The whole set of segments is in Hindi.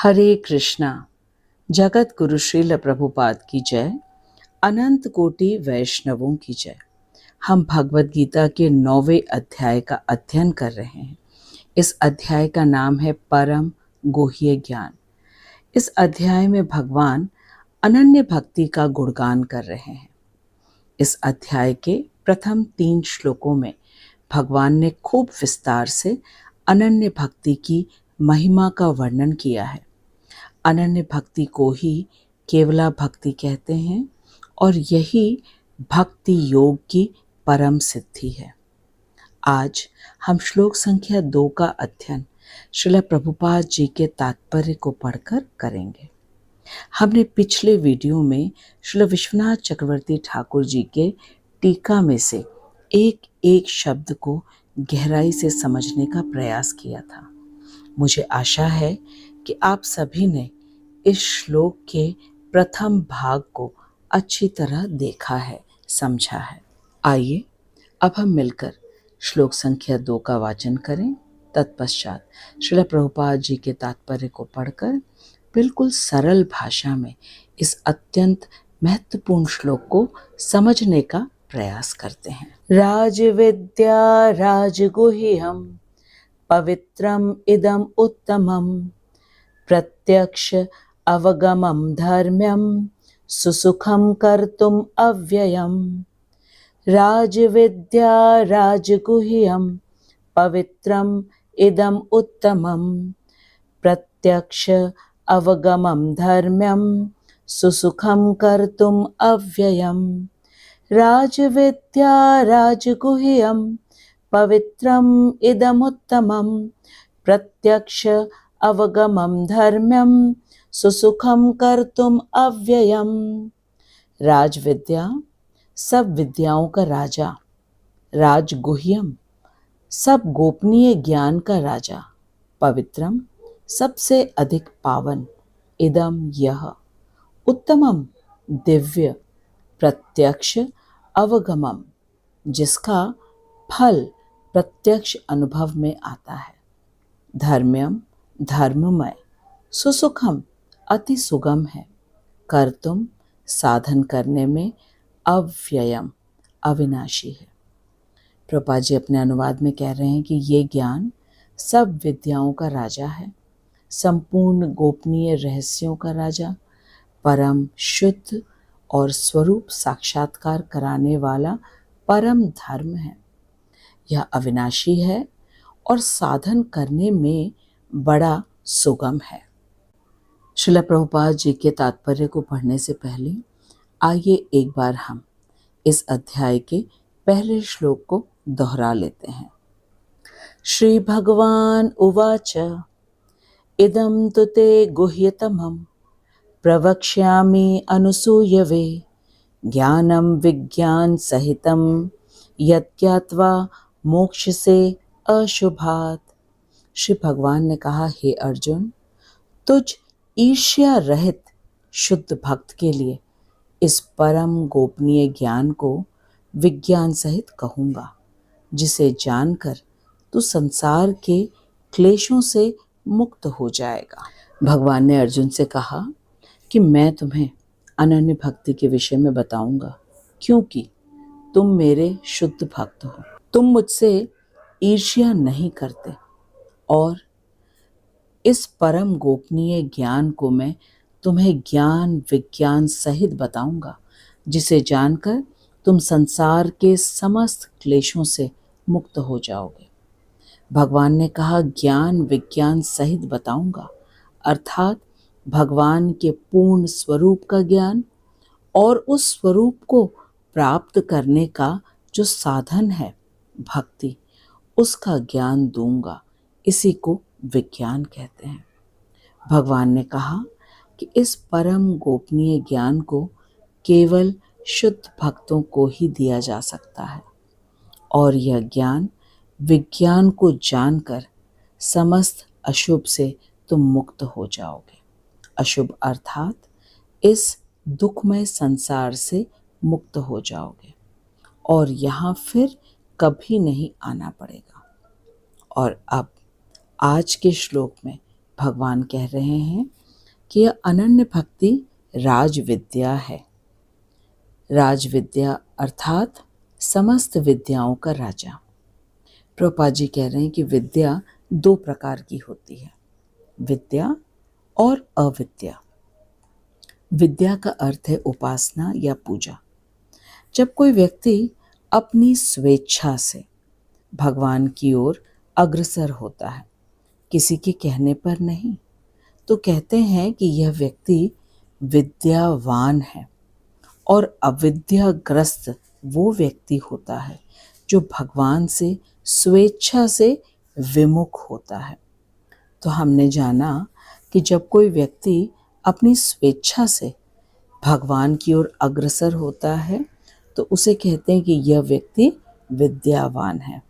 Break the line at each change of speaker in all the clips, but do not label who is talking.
हरे कृष्णा। जगत गुरु श्रील प्रभुपाद की जय। अनंत कोटि वैष्णवों की जय। हम भगवत गीता के 9वें अध्याय का अध्ययन कर रहे हैं। इस अध्याय का नाम है परम गुह्य ज्ञान। इस अध्याय में भगवान अनन्य भक्ति का गुणगान कर रहे हैं। इस अध्याय के प्रथम 3 श्लोकों में भगवान ने खूब विस्तार से अनन्य भक्ति की महिमा का वर्णन किया है। अनन्य भक्ति को ही केवला भक्ति कहते हैं और यही भक्ति योग की परम सिद्धि है। आज हम श्लोक संख्या 2 का अध्ययन श्रील प्रभुपाद जी के तात्पर्य को पढ़कर करेंगे। हमने पिछले वीडियो में श्रील विश्वनाथ चक्रवर्ती ठाकुर जी के टीका में से एक एक शब्द को गहराई से समझने का प्रयास किया था। मुझे आशा है कि आप सभी ने इस श्लोक के प्रथम भाग को अच्छी तरह देखा है, समझा है। आइए अब हम मिलकर श्लोक संख्या 2 का वाचन करें। तत्पश्चात श्रील प्रभुपाद जी के तात्पर्य को पढ़कर बिल्कुल सरल भाषा में इस अत्यंत महत्वपूर्ण श्लोक को समझने का प्रयास करते हैं। राजविद्या राजगुह्यम पवित्रम इदम उत्तमम प्रत्यक्ष अवगमं धर्म्यं सुसुखं कर्तुम् अव्ययम्। राजविद्या राजगुह्यं पवित्रम् इदम् उत्तमं प्रत्यक्ष अवगमं धर्म्यं सुसुखं कर्तुम् अव्ययम्। राजविद्या राजगुह्यं पवित्रम् इदमुत्तमं प्रत्यक्ष अवगमं धर्म्यं सुसुखं कर्तुम् अव्ययम्। राजविद्या सब विद्याओं का राजा, राजगुह्यम सब गोपनीय ज्ञान का राजा, पवित्रम सबसे अधिक पावन, इदम यह, उत्तमम दिव्य, प्रत्यक्ष अवगमम जिसका फल प्रत्यक्ष अनुभव में आता है, धर्म्यम धर्ममय, सुसुखम अति सुगम है, कर्तुम साधन करने में, अव्ययम अविनाशी है। प्रभुपाद जी अपने अनुवाद में कह रहे हैं कि ये ज्ञान सब विद्याओं का राजा है, संपूर्ण गोपनीय रहस्यों का राजा, परम शुद्ध और स्वरूप साक्षात्कार कराने वाला परम धर्म है। यह अविनाशी है और साधन करने में बड़ा सुगम है। श्रील प्रभुपाद जी के तात्पर्य को पढ़ने से पहले आइए एक बार हम इस अध्याय के पहले श्लोक को दोहरा लेते हैं। श्री भगवान उवाच इदं तु ते गुह्यतमं प्रवक्ष्यामि अनुसूयवे ज्ञानं विज्ञान सहितं यज्ञात्वा मोक्ष से अशुभात्। श्री भगवान ने कहा, हे अर्जुन, तुझ ईर्ष्या रहित शुद्ध भक्त के लिए इस परम गोपनीय ज्ञान को विज्ञान सहित कहूँगा, जिसे जानकर तू संसार के क्लेशों से मुक्त हो जाएगा। भगवान ने अर्जुन से कहा कि मैं तुम्हें अनन्य भक्ति के विषय में बताऊंगा, क्योंकि तुम मेरे शुद्ध भक्त हो। तुम मुझसे ईर्ष्या नहीं करते और इस परम गोपनीय ज्ञान को मैं तुम्हें ज्ञान विज्ञान सहित बताऊंगा, जिसे जानकर तुम संसार के समस्त क्लेशों से मुक्त हो जाओगे। भगवान ने कहा ज्ञान विज्ञान सहित बताऊंगा, अर्थात भगवान के पूर्ण स्वरूप का ज्ञान और उस स्वरूप को प्राप्त करने का जो साधन है भक्ति, उसका ज्ञान दूंगा। इसी को विज्ञान कहते हैं। भगवान ने कहा कि इस परम गोपनीय ज्ञान को केवल शुद्ध भक्तों को ही दिया जा सकता है और यह ज्ञान विज्ञान को जानकर समस्त अशुभ से तुम मुक्त हो जाओगे। अशुभ अर्थात इस दुखमय संसार से मुक्त हो जाओगे और यहाँ फिर कभी नहीं आना पड़ेगा। और अब आज के श्लोक में भगवान कह रहे हैं कि यह अनन्य भक्ति राज विद्या है। राज विद्या अर्थात समस्त विद्याओं का राजा। प्रभुपाद जी कह रहे हैं कि विद्या दो प्रकार की होती है, विद्या और अविद्या। विद्या का अर्थ है उपासना या पूजा। जब कोई व्यक्ति अपनी स्वेच्छा से भगवान की ओर अग्रसर होता है, किसी के कहने पर नहीं, तो कहते हैं कि यह व्यक्ति विद्यावान है। और अविद्याग्रस्त वो व्यक्ति होता है जो भगवान से स्वेच्छा से विमुख होता है। तो हमने जाना कि जब कोई व्यक्ति अपनी स्वेच्छा से भगवान की ओर अग्रसर होता है तो उसे कहते हैं कि यह व्यक्ति विद्यावान है।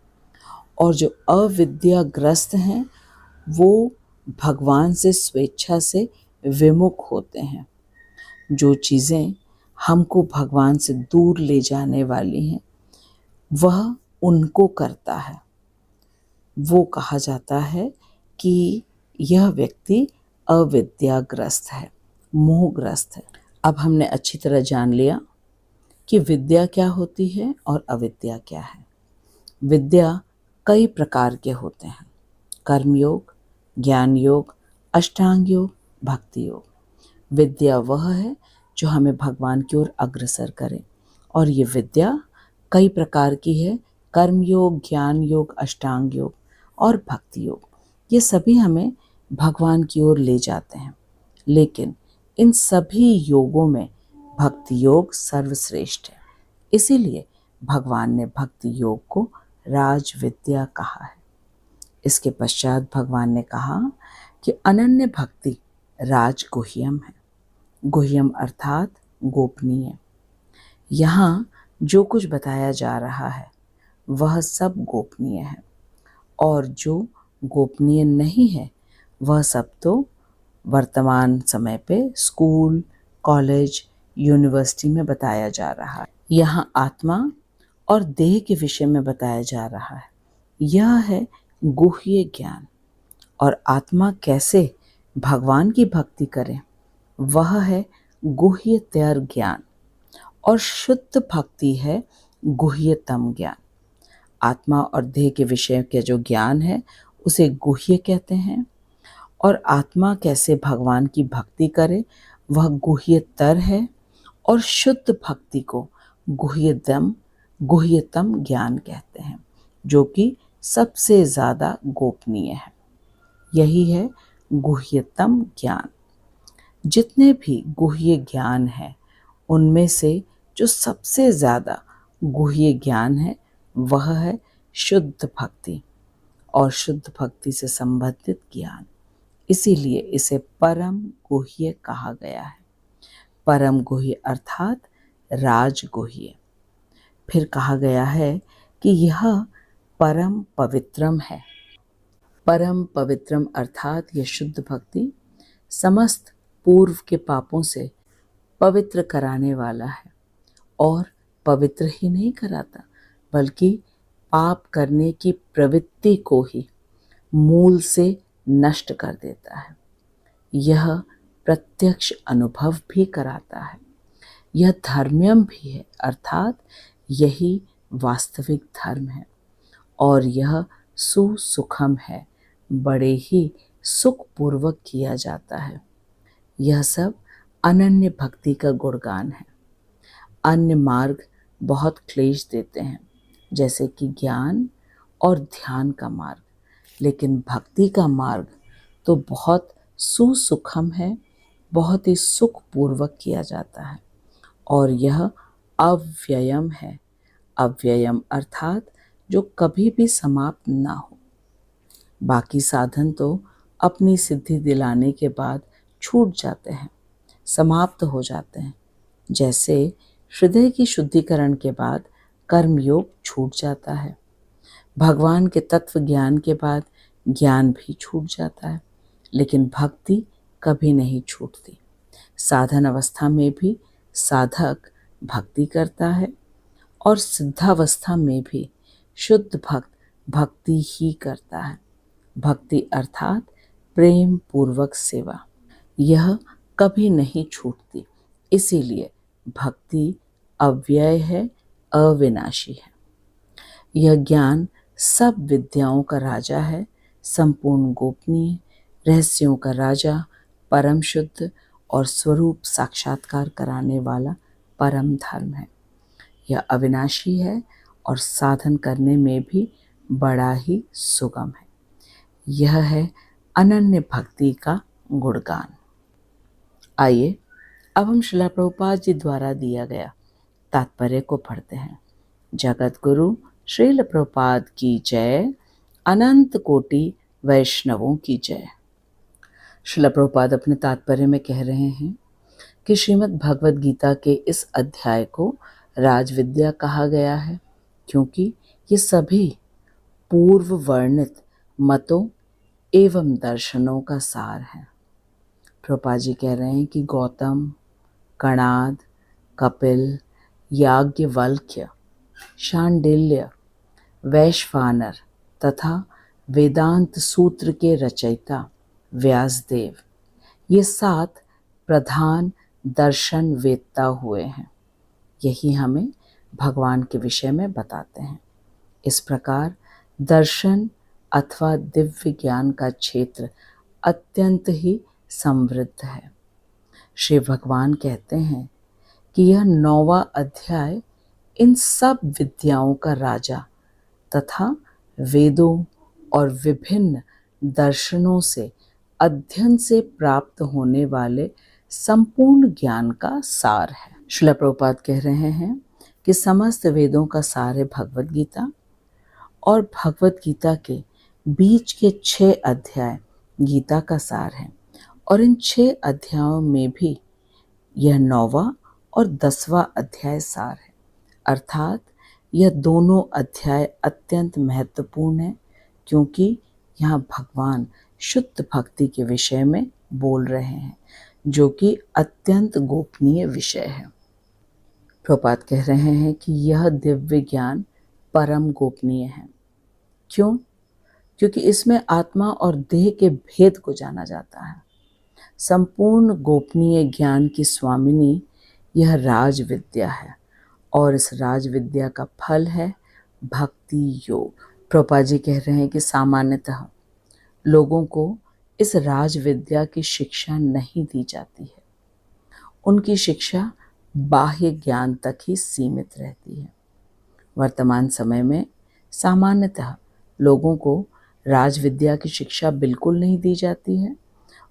और जो अविद्याग्रस्त हैं वो भगवान से स्वेच्छा से विमुख होते हैं। जो चीज़ें हमको भगवान से दूर ले जाने वाली हैं वह उनको करता है। वो कहा जाता है कि यह व्यक्ति अविद्याग्रस्त है, मोहग्रस्त है। अब हमने अच्छी तरह जान लिया कि विद्या क्या होती है और अविद्या क्या है। विद्या कई प्रकार के होते हैं, कर्मयोग, ज्ञान योग, अष्टांग योग, भक्ति योग। विद्या वह है जो हमें भगवान की ओर अग्रसर करे, और ये विद्या कई प्रकार की है, कर्म योग, ज्ञान योग, अष्टांग योग और भक्ति योग। ये सभी हमें भगवान की ओर ले जाते हैं, लेकिन इन सभी योगों में भक्ति योग सर्वश्रेष्ठ है। इसीलिए भगवान ने भक्ति योग को राज विद्या कहा है। इसके पश्चात भगवान ने कहा कि अनन्य भक्ति राज गुह्यम है। गुह्यम अर्थात गोपनीय। यहाँ जो कुछ बताया जा रहा है वह सब गोपनीय है, और जो गोपनीय नहीं है वह सब तो वर्तमान समय पे स्कूल, कॉलेज, यूनिवर्सिटी में बताया जा रहा है। यहाँ आत्मा और देह के विषय में बताया जा रहा है। यह है गुह्य ज्ञान। और आत्मा कैसे भगवान की भक्ति करे वह है गुह्यतर ज्ञान, और शुद्ध भक्ति है गुह्यतम ज्ञान। आत्मा और देह के विषय के जो ज्ञान है उसे गुह्य कहते हैं, और आत्मा कैसे भगवान की भक्ति करे वह गुह्यतर है, और शुद्ध भक्ति को गुह्यतम ज्ञान कहते हैं, जो कि सबसे ज़्यादा गोपनीय है। यही है गुह्यतम ज्ञान। जितने भी गुह्य ज्ञान है उनमें से जो सबसे ज़्यादा गुह्य ज्ञान है वह है शुद्ध भक्ति और शुद्ध भक्ति से संबंधित ज्ञान। इसीलिए इसे परम गुह्य कहा गया है। परम गुह्य अर्थात राजगुह्य। फिर कहा गया है कि यह परम पवित्रम है। परम पवित्रम अर्थात यह शुद्ध भक्ति समस्त पूर्व के पापों से पवित्र कराने वाला है, और पवित्र ही नहीं कराता बल्कि पाप करने की प्रवृत्ति को ही मूल से नष्ट कर देता है। यह प्रत्यक्ष अनुभव भी कराता है। यह धर्म्यम भी है, अर्थात यही वास्तविक धर्म है, और यह सुसुखम है, बड़े ही सुखपूर्वक किया जाता है। यह सब अनन्य भक्ति का गुणगान है। अन्य मार्ग बहुत क्लेश देते हैं, जैसे कि ज्ञान और ध्यान का मार्ग, लेकिन भक्ति का मार्ग तो बहुत सुसुखम है, बहुत ही सुखपूर्वक किया जाता है, और यह अव्ययम है। अव्ययम अर्थात जो कभी भी समाप्त ना हो। बाकी साधन तो अपनी सिद्धि दिलाने के बाद छूट जाते हैं, समाप्त हो जाते हैं। जैसे हृदय की शुद्धिकरण के बाद कर्मयोग छूट जाता है, भगवान के तत्व ज्ञान के बाद ज्ञान भी छूट जाता है, लेकिन भक्ति कभी नहीं छूटती। साधन अवस्था में भी साधक भक्ति करता है, और सिद्धावस्था में भी शुद्ध भक्त भक्ति ही करता है। भक्ति अर्थात प्रेम पूर्वक सेवा, यह कभी नहीं छूटती। इसीलिए भक्ति अव्यय है, अविनाशी है। यह ज्ञान सब विद्याओं का राजा है, संपूर्ण गोपनीय, रहस्यों का राजा, परम शुद्ध और स्वरूप साक्षात्कार कराने वाला परम धर्म है। यह अविनाशी है और साधन करने में भी बड़ा ही सुगम है। यह है अनन्य भक्ति का गुणगान। आइए अब हम श्रील प्रभुपाद जी द्वारा दिया गया तात्पर्य को पढ़ते हैं। जगत गुरु श्रील प्रभुपाद की जय, अनंत कोटि वैष्णवों की जय। श्रील प्रभुपाद अपने तात्पर्य में कह रहे हैं कि श्रीमद् भगवद गीता के इस अध्याय को राजविद्या कहा गया है, क्योंकि ये सभी पूर्व वर्णित मतों एवं दर्शनों का सार है। प्रभुपाद जी कह रहे हैं कि गौतम, कणाद, कपिल, याज्ञवल्क्य, शांडिल्य, वैश्वानर तथा वेदांत सूत्र के रचयिता व्यासदेव, ये 7 प्रधान दर्शन वेत्ता हुए हैं। यही हमें भगवान के विषय में बताते हैं। इस प्रकार दर्शन अथवा दिव्य ज्ञान का क्षेत्र अत्यंत ही समृद्ध है। श्री भगवान कहते हैं कि यह 9वां अध्याय इन सब विद्याओं का राजा तथा वेदों और विभिन्न दर्शनों से अध्ययन से प्राप्त होने वाले संपूर्ण ज्ञान का सार है। श्रील प्रभुपाद कह रहे हैं कि समस्त वेदों का सार है भगवद गीता, और भगवद गीता के बीच के 6 अध्याय गीता का सार है, और इन 6 अध्यायों में भी यह 9वां और 10वां अध्याय सार है। अर्थात यह दोनों अध्याय अत्यंत महत्वपूर्ण है, क्योंकि यहाँ भगवान शुद्ध भक्ति के विषय में बोल रहे हैं, जो कि अत्यंत गोपनीय विषय है। प्रभुपाद कह रहे हैं कि यह दिव्य ज्ञान परम गोपनीय है। क्यों? क्योंकि इसमें आत्मा और देह के भेद को जाना जाता है। संपूर्ण गोपनीय ज्ञान की स्वामिनी यह राज विद्या है, और इस राज विद्या का फल है भक्ति योग। प्रभुपाद जी कह रहे हैं कि सामान्यतः लोगों को इस राज विद्या की शिक्षा नहीं दी जाती है। उनकी शिक्षा बाह्य ज्ञान तक ही सीमित रहती है। वर्तमान समय में सामान्यतः लोगों को राज विद्या की शिक्षा बिल्कुल नहीं दी जाती है,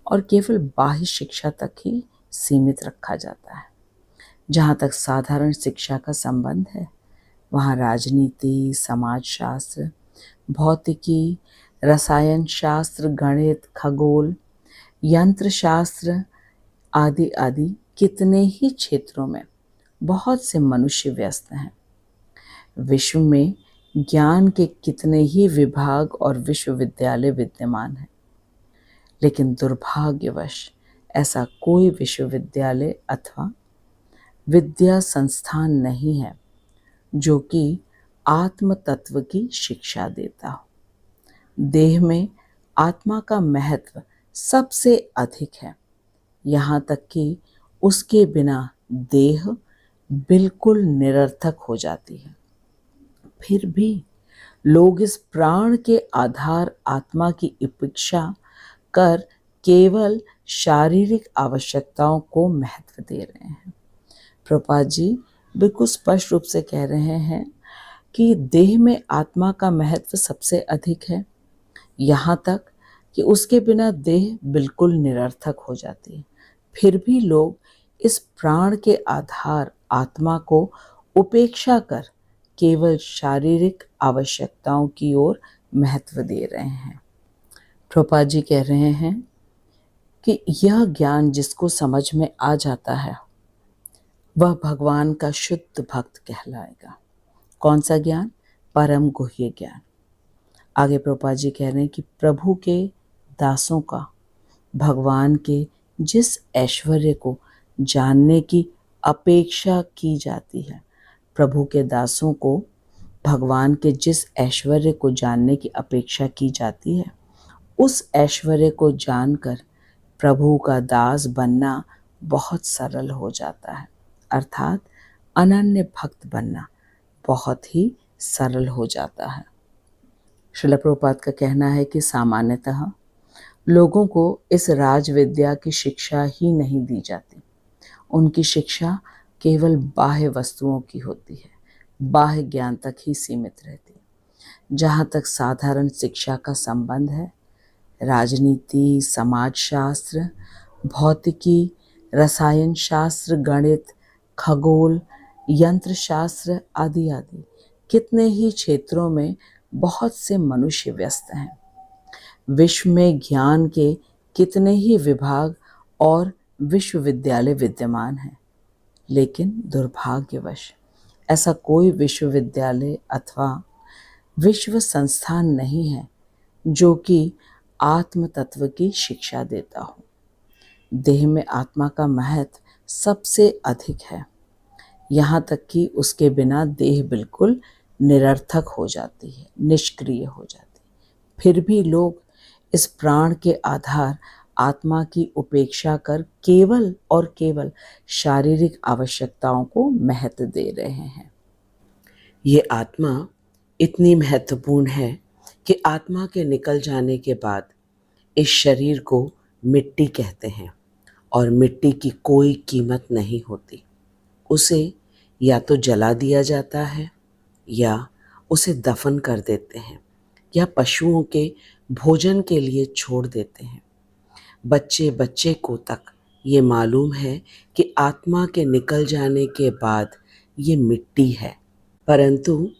और केवल बाह्य शिक्षा तक ही सीमित रखा जाता है। जहाँ तक साधारण शिक्षा का संबंध है, वहाँ राजनीति, समाजशास्त्र, भौतिकी, रसायन शास्त्र, गणित, खगोल, यंत्र शास्त्र आदि आदि कितने ही क्षेत्रों में बहुत से मनुष्य व्यस्त हैं। विश्व में ज्ञान के कितने ही विभाग और विश्वविद्यालय विद्यमान हैं, लेकिन दुर्भाग्यवश ऐसा कोई विश्वविद्यालय अथवा विद्या संस्थान नहीं है जो कि आत्म तत्व की शिक्षा देता हो। देह में आत्मा का महत्व सबसे अधिक है, यहाँ तक कि उसके बिना देह बिल्कुल निरर्थक हो जाती है। फिर भी लोग इस प्राण के आधार आत्मा की उपेक्षा कर केवल शारीरिक आवश्यकताओं को महत्व दे रहे हैं। प्रभुपाद जी बिल्कुल स्पष्ट रूप से कह रहे हैं कि देह में आत्मा का महत्व सबसे अधिक है, यहाँ तक कि उसके बिना देह बिल्कुल निरर्थक हो जाती है। फिर भी लोग इस प्राण के आधार आत्मा को उपेक्षा कर केवल शारीरिक आवश्यकताओं की ओर महत्व दे रहे हैं। प्रभुपाद जी कह रहे हैं कि यह ज्ञान जिसको समझ में आ जाता है वह भगवान का शुद्ध भक्त कहलाएगा। कौन सा ज्ञान? परम गुह्य ज्ञान। आगे प्रभुपाद जी कह रहे हैं कि प्रभु के दासों का भगवान के जिस ऐश्वर्य को जानने की अपेक्षा की जाती है, प्रभु के दासों को भगवान के जिस ऐश्वर्य को जानने की अपेक्षा की जाती है, उस ऐश्वर्य को जानकर प्रभु का दास बनना बहुत सरल हो जाता है, अर्थात अनन्य भक्त बनना बहुत ही सरल हो जाता है। श्रील प्रभुपाद का कहना है कि सामान्यतः लोगों को इस राज विद्या की शिक्षा ही नहीं दी जाती। उनकी शिक्षा केवल बाह्य वस्तुओं की होती है, बाह्य ज्ञान तक ही सीमित रहती है। जहाँ तक साधारण शिक्षा का संबंध है, राजनीति, समाजशास्त्र, भौतिकी, रसायन शास्त्र, गणित, खगोल, यंत्र शास्त्र आदि आदि कितने ही क्षेत्रों में बहुत से मनुष्य व्यस्त हैं। विश्व में ज्ञान के कितने ही विभाग और विश्वविद्यालय विद्यमान हैं, लेकिन दुर्भाग्यवश ऐसा कोई विश्वविद्यालय अथवा विश्व संस्थान नहीं है जो कि आत्म तत्व की शिक्षा देता हो। देह में आत्मा का महत्व सबसे अधिक है, यहाँ तक कि उसके बिना देह बिल्कुल निरर्थक हो जाती है, निष्क्रिय हो जाती है। फिर भी लोग इस प्राण के आधार आत्मा की उपेक्षा कर केवल और केवल शारीरिक आवश्यकताओं को महत्व दे रहे हैं। ये आत्मा इतनी महत्वपूर्ण है कि आत्मा के निकल जाने के बाद इस शरीर को मिट्टी कहते हैं और मिट्टी की कोई कीमत नहीं होती। उसे या तो जला दिया जाता है या उसे दफन कर देते हैं या पशुओं के भोजन के लिए छोड़ देते हैं। बच्चे बच्चे को तक ये मालूम है कि आत्मा के निकल जाने के बाद ये मिट्टी है, परंतु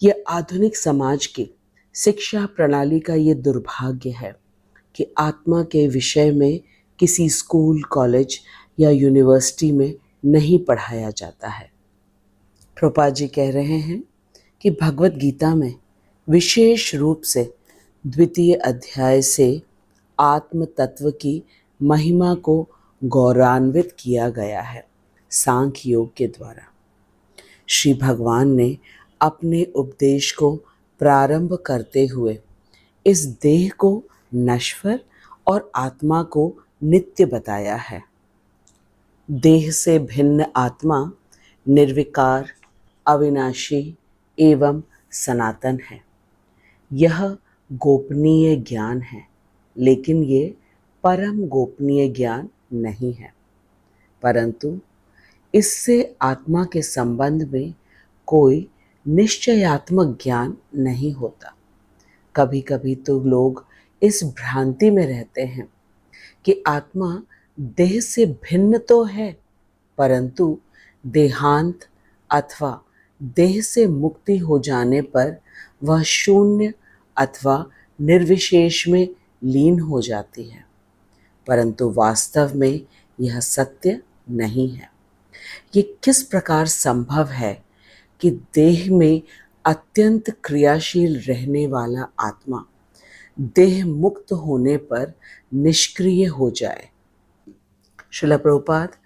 ये आधुनिक समाज की शिक्षा प्रणाली का ये दुर्भाग्य है कि आत्मा के विषय में किसी स्कूल, कॉलेज या यूनिवर्सिटी में नहीं पढ़ाया जाता है। प्रभुपाद जी कह रहे हैं कि भगवत गीता में विशेष रूप से 2वें अध्याय से आत्म तत्व की महिमा को गौरवान्वित किया गया है सांख्य योग के द्वारा। श्री भगवान ने अपने उपदेश को प्रारंभ करते हुए इस देह को नश्वर और आत्मा को नित्य बताया है। देह से भिन्न आत्मा निर्विकार, अविनाशी एवं सनातन है। यह गोपनीय ज्ञान है, लेकिन ये परम गोपनीय ज्ञान नहीं है, परंतु इससे आत्मा के संबंध में कोई निश्चयात्मक ज्ञान नहीं होता। कभी कभी तो लोग इस भ्रांति में रहते हैं कि आत्मा देह से भिन्न तो है, परंतु देहांत अथवा देह से मुक्ति हो जाने पर वह शून्य अथवा निर्विशेष में लीन हो जाती है, परंतु वास्तव में यह सत्य नहीं है। ये किस प्रकार संभव है कि देह में अत्यंत क्रियाशील रहने वाला आत्मा देह मुक्त होने पर निष्क्रिय हो जाए? श्रील प्रभुपाद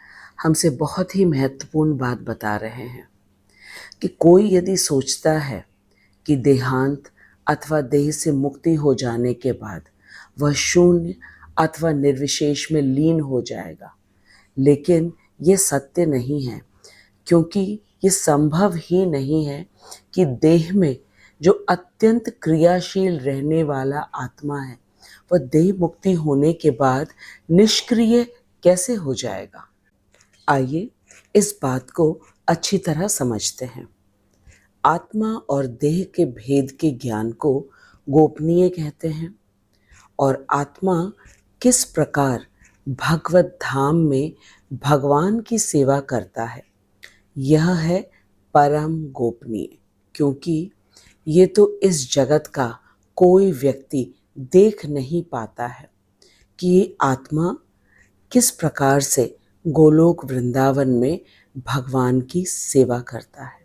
हमसे बहुत ही महत्वपूर्ण बात बता रहे हैं कि कोई यदि सोचता है कि देहांत अथवा देह से मुक्ति हो जाने के बाद वह शून्य अथवा निर्विशेष में लीन हो जाएगा, लेकिन ये सत्य नहीं है, क्योंकि ये संभव ही नहीं है कि देह में जो अत्यंत क्रियाशील रहने वाला आत्मा है वह देह मुक्ति होने के बाद निष्क्रिय कैसे हो जाएगा। आइए इस बात को अच्छी तरह समझते हैं। आत्मा और देह के भेद के ज्ञान को गोपनीय कहते हैं और आत्मा किस प्रकार भगवत धाम में भगवान की सेवा करता है यह है परम गोपनीय, क्योंकि ये तो इस जगत का कोई व्यक्ति देख नहीं पाता है कि ये आत्मा किस प्रकार से गोलोक वृंदावन में भगवान की सेवा करता है।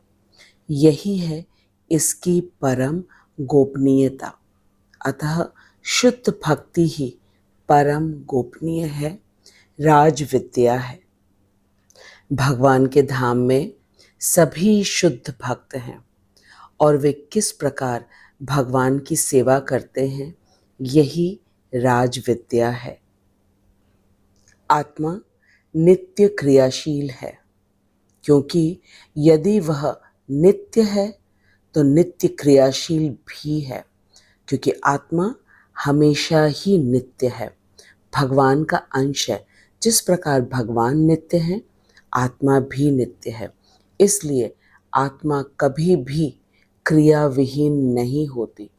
यही है इसकी परम गोपनीयता। अतः शुद्ध भक्ति ही परम गोपनीय है, राज विद्या है। भगवान के धाम में सभी शुद्ध भक्त हैं और वे किस प्रकार भगवान की सेवा करते हैं
यही राजविद्या है। आत्मा नित्य क्रियाशील है, क्योंकि यदि वह नित्य है तो नित्य क्रियाशील भी है, क्योंकि आत्मा हमेशा ही नित्य है, भगवान का अंश है। जिस प्रकार भगवान नित्य है, आत्मा भी नित्य है। इसलिए आत्मा कभी भी क्रिया विहीन नहीं होती।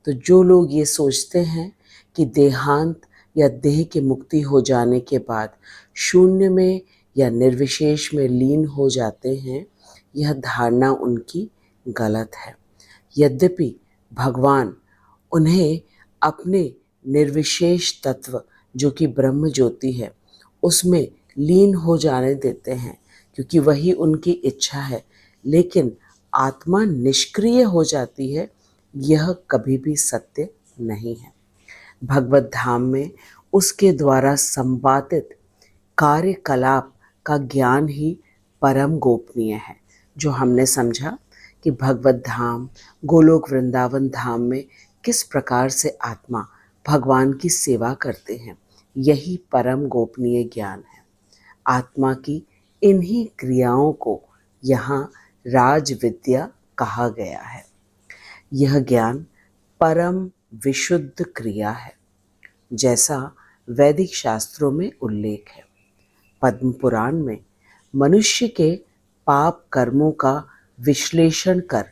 तो जो लोग ये सोचते हैं कि देहांत या देह की मुक्ति हो जाने के बाद शून्य में या निर्विशेष में लीन हो जाते हैं, यह धारणा उनकी गलत है। यद्यपि भगवान उन्हें अपने निर्विशेष तत्व जो कि ब्रह्म ज्योति है उसमें लीन हो जाने देते हैं, क्योंकि वही उनकी इच्छा है, लेकिन आत्मा निष्क्रिय हो जाती है, यह कभी भी सत्य नहीं है। भगवत धाम में उसके द्वारा संपादित कार्यकलाप का ज्ञान ही परम गोपनीय है। जो हमने समझा कि भगवत धाम, गोलोक वृंदावन धाम में किस प्रकार से आत्मा भगवान की सेवा करते हैं, यही परम गोपनीय ज्ञान है। आत्मा की इन्हीं क्रियाओं को यहाँ राज विद्या कहा गया है। यह ज्ञान परम विशुद्ध क्रिया है, जैसा वैदिक शास्त्रों में उल्लेख है। पद्म पुराण में मनुष्य के पाप कर्मों का विश्लेषण कर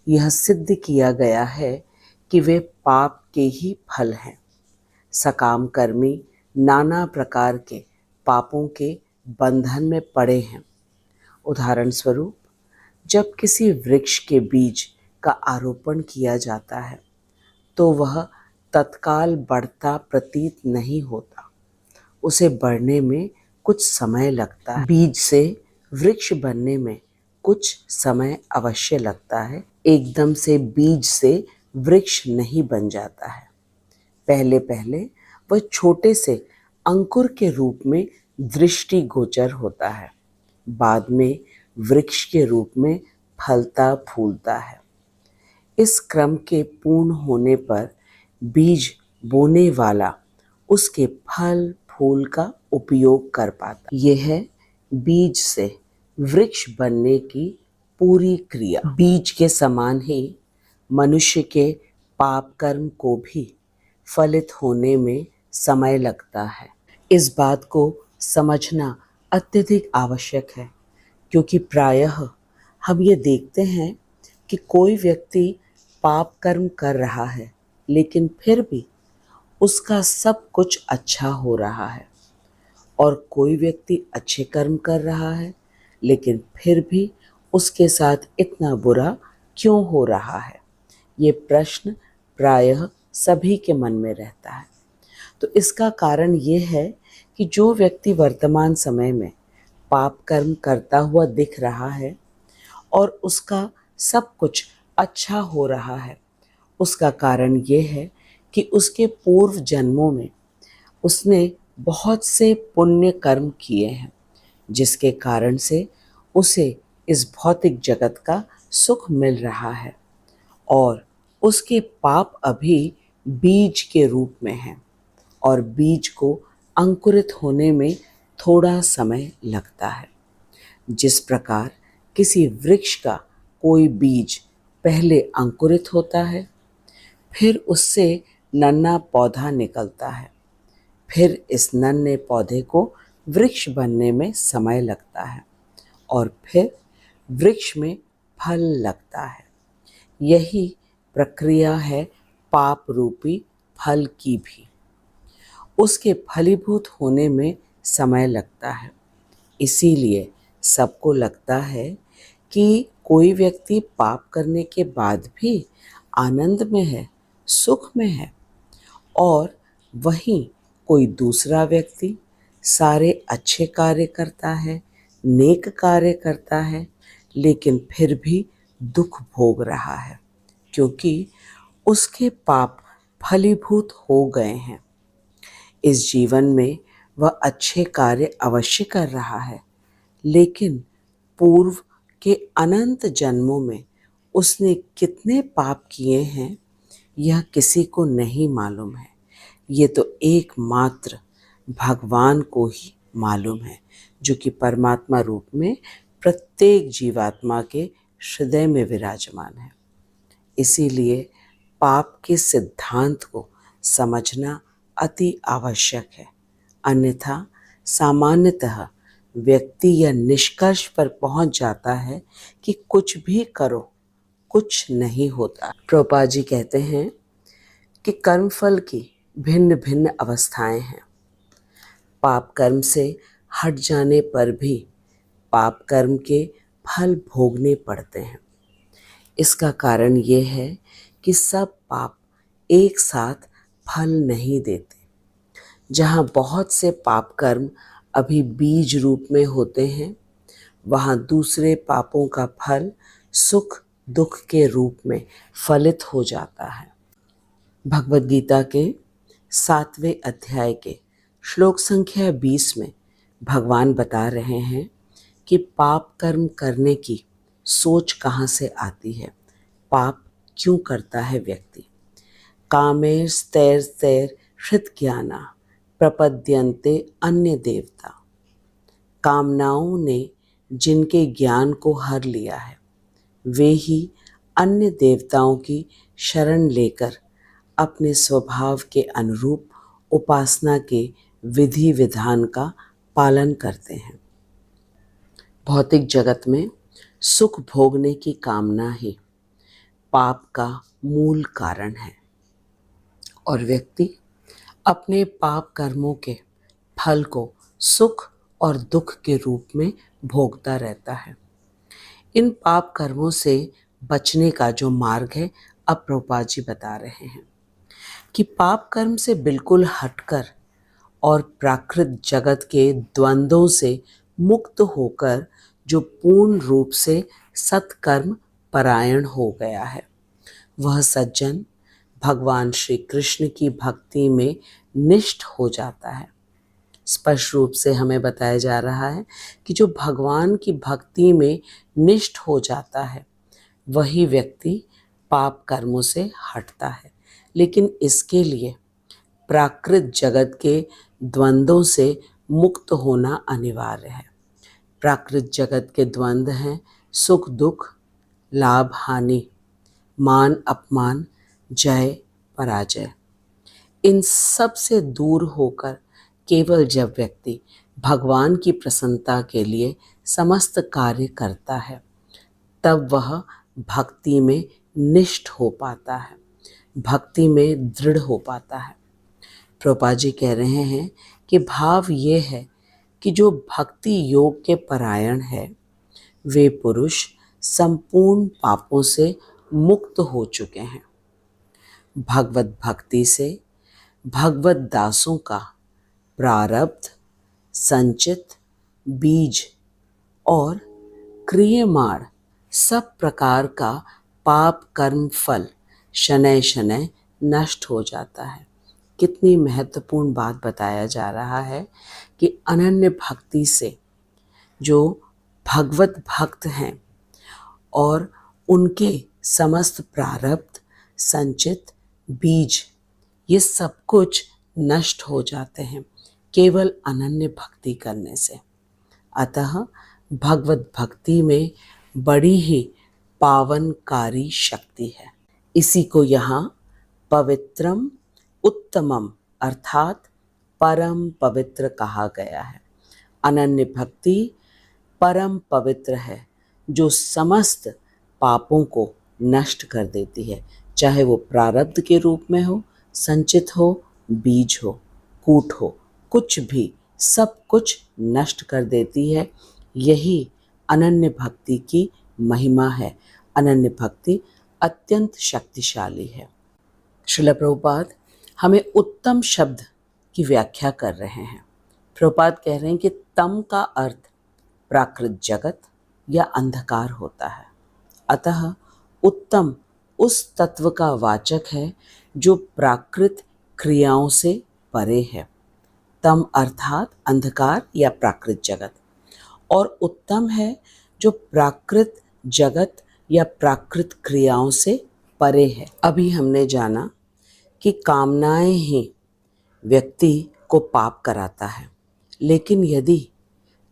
यह सिद्ध किया गया है कि वे पाप के ही फल हैं। सकाम कर्मी नाना प्रकार के पापों के बंधन में पड़े हैं। उदाहरण स्वरूप, जब किसी वृक्ष के बीज का आरोपण किया जाता है तो वह तत्काल बढ़ता प्रतीत नहीं होता, उसे बढ़ने में कुछ समय लगता है। बीज से वृक्ष बनने में कुछ समय अवश्य लगता है। एकदम से बीज से वृक्ष नहीं बन जाता है। पहले पहले वह छोटे से अंकुर के रूप में दृष्टिगोचर होता है, बाद में वृक्ष के रूप में फलता फूलता है। इस क्रम के पूर्ण होने पर बीज बोने वाला उसके फल फूल का उपयोग कर पाता। यह है बीज से वृक्ष बनने की पूरी क्रिया। बीज के समान ही मनुष्य के पाप कर्म को भी फलित होने में समय लगता है। इस बात को समझना अत्यधिक आवश्यक है, क्योंकि प्रायः हम ये देखते हैं कि कोई व्यक्ति पाप कर्म कर रहा है, लेकिन फिर भी उसका सब कुछ अच्छा हो रहा है, और कोई व्यक्ति अच्छे कर्म कर रहा है लेकिन फिर भी उसके साथ इतना बुरा क्यों हो रहा है। ये प्रश्न प्रायः सभी के मन में रहता है। तो इसका कारण ये है कि जो व्यक्ति वर्तमान समय में पाप कर्म करता हुआ दिख रहा है और उसका सब कुछ अच्छा हो रहा है, उसका कारण ये है कि उसके पूर्व जन्मों में उसने बहुत से पुण्य कर्म किए हैं, जिसके कारण से उसे इस भौतिक जगत का सुख मिल रहा है, और उसके पाप अभी बीज के रूप में हैं, और बीज को अंकुरित होने में थोड़ा समय लगता है। जिस प्रकार किसी वृक्ष का कोई बीज पहले अंकुरित होता है, फिर उससे नन्हा पौधा निकलता है, फिर इस नन्हे पौधे को वृक्ष बनने में समय लगता है, और फिर वृक्ष में फल लगता है। यही प्रक्रिया है पाप रूपी फल की भी। उसके फलीभूत होने में समय लगता है। इसीलिए सबको लगता है कि कोई व्यक्ति पाप करने के बाद भी आनंद में है, सुख में है, और वहीं कोई दूसरा व्यक्ति सारे अच्छे कार्य करता है, नेक कार्य करता है, लेकिन फिर भी दुख भोग रहा है, क्योंकि उसके पाप फलीभूत हो गए हैं। इस जीवन में वह अच्छे कार्य अवश्य कर रहा है, लेकिन पूर्व के अनंत जन्मों में उसने कितने पाप किए हैं, यह किसी को नहीं मालूम है। ये तो एकमात्र भगवान को ही मालूम है, जो कि परमात्मा रूप में प्रत्येक जीवात्मा के हृदय में विराजमान है। इसीलिए पाप के सिद्धांत को समझना अति आवश्यक है, अन्यथा सामान्यतः व्यक्ति यह निष्कर्ष पर पहुंच जाता है कि कुछ भी करो कुछ नहीं होता। प्रभुपाद जी कहते हैं कि कर्मफल की भिन्न भिन्न अवस्थाएं हैं। पाप कर्म से हट जाने पर भी पाप कर्म के फल भोगने पड़ते हैं। इसका कारण ये है कि सब पाप एक साथ फल नहीं देते। जहाँ बहुत से पाप कर्म अभी बीज रूप में होते हैं, वहाँ दूसरे पापों का फल सुख दुख के रूप में फलित हो जाता है। भगवद गीता के 7वें अध्याय के श्लोक संख्या 20 में भगवान बता रहे हैं कि पाप कर्म करने की सोच कहाँ से आती है, पाप क्यों करता है व्यक्ति। कामेस्तैर्तैर हृतज्ञाना प्रपद्यन्ते अन्य देवता। कामनाओं ने जिनके ज्ञान को हर लिया है, वे ही अन्य देवताओं की शरण लेकर अपने स्वभाव के अनुरूप उपासना के विधि विधान का पालन करते हैं। भौतिक जगत में सुख भोगने की कामना ही पाप का मूल कारण है और व्यक्ति अपने पाप कर्मों के फल को सुख और दुख के रूप में भोगता रहता है। इन पाप कर्मों से बचने का जो मार्ग है, अब प्रभुपाद जी बता रहे हैं कि पाप कर्म से बिल्कुल हटकर और प्राकृत जगत के द्वंद्वों से मुक्त होकर जो पूर्ण रूप से सत्कर्म परायण हो गया है, वह सज्जन भगवान श्री कृष्ण की भक्ति में निष्ठ हो जाता है। स्पष्ट रूप से हमें बताया जा रहा है कि जो भगवान की भक्ति में निष्ठ हो जाता है, वही व्यक्ति पाप कर्मों से हटता है। लेकिन इसके लिए प्राकृत जगत के द्वंद्वों से मुक्त होना अनिवार्य है। प्राकृत जगत के द्वंद्व हैं सुख दुख, लाभ हानि, मान अपमान, जय पराजय। इन सब से दूर होकर केवल जब व्यक्ति भगवान की प्रसन्नता के लिए समस्त कार्य करता है, तब वह भक्ति में निष्ठ हो पाता है, भक्ति में दृढ़ हो पाता है। प्रभुपाद जी कह रहे हैं कि भाव ये है कि जो भक्ति योग के परायण है, वे पुरुष संपूर्ण पापों से मुक्त हो चुके हैं। भगवत भक्ति से भगवत दासों का प्रारब्ध, संचित, बीज और क्रियमाण सब प्रकार का पाप कर्म फल शनैः शनैः नष्ट हो जाता है। कितनी महत्वपूर्ण बात बताया जा रहा है कि अनन्य भक्ति से जो भगवत भक्त हैं और उनके समस्त प्रारब्ध, संचित, बीज, ये सब कुछ नष्ट हो जाते हैं केवल अनन्य भक्ति करने से। अतः भगवत भक्ति में बड़ी ही पावनकारी शक्ति है। इसी को यहाँ पवित्रम उत्तमम अर्थात परम पवित्र कहा गया है। अनन्य भक्ति परम पवित्र है, जो समस्त पापों को नष्ट कर देती है, चाहे वो प्रारब्ध के रूप में हो, संचित हो, बीज हो, कूट हो, कुछ भी, सब कुछ नष्ट कर देती है। यही अनन्य भक्ति की महिमा है। अनन्य भक्ति अत्यंत शक्तिशाली है। श्रील प्रभुपाद हमें उत्तम शब्द की व्याख्या कर रहे हैं। प्रभुपाद कह रहे हैं कि तम का अर्थ प्राकृत जगत या अंधकार होता है। अतः उत्तम उस तत्व का वाचक है जो प्राकृत क्रियाओं से परे है। तम अर्थात अंधकार या प्राकृत जगत, और उत्तम है जो प्राकृत जगत या प्राकृत क्रियाओं से परे है। अभी हमने जाना कि कामनाएं ही व्यक्ति को पाप कराता है। लेकिन यदि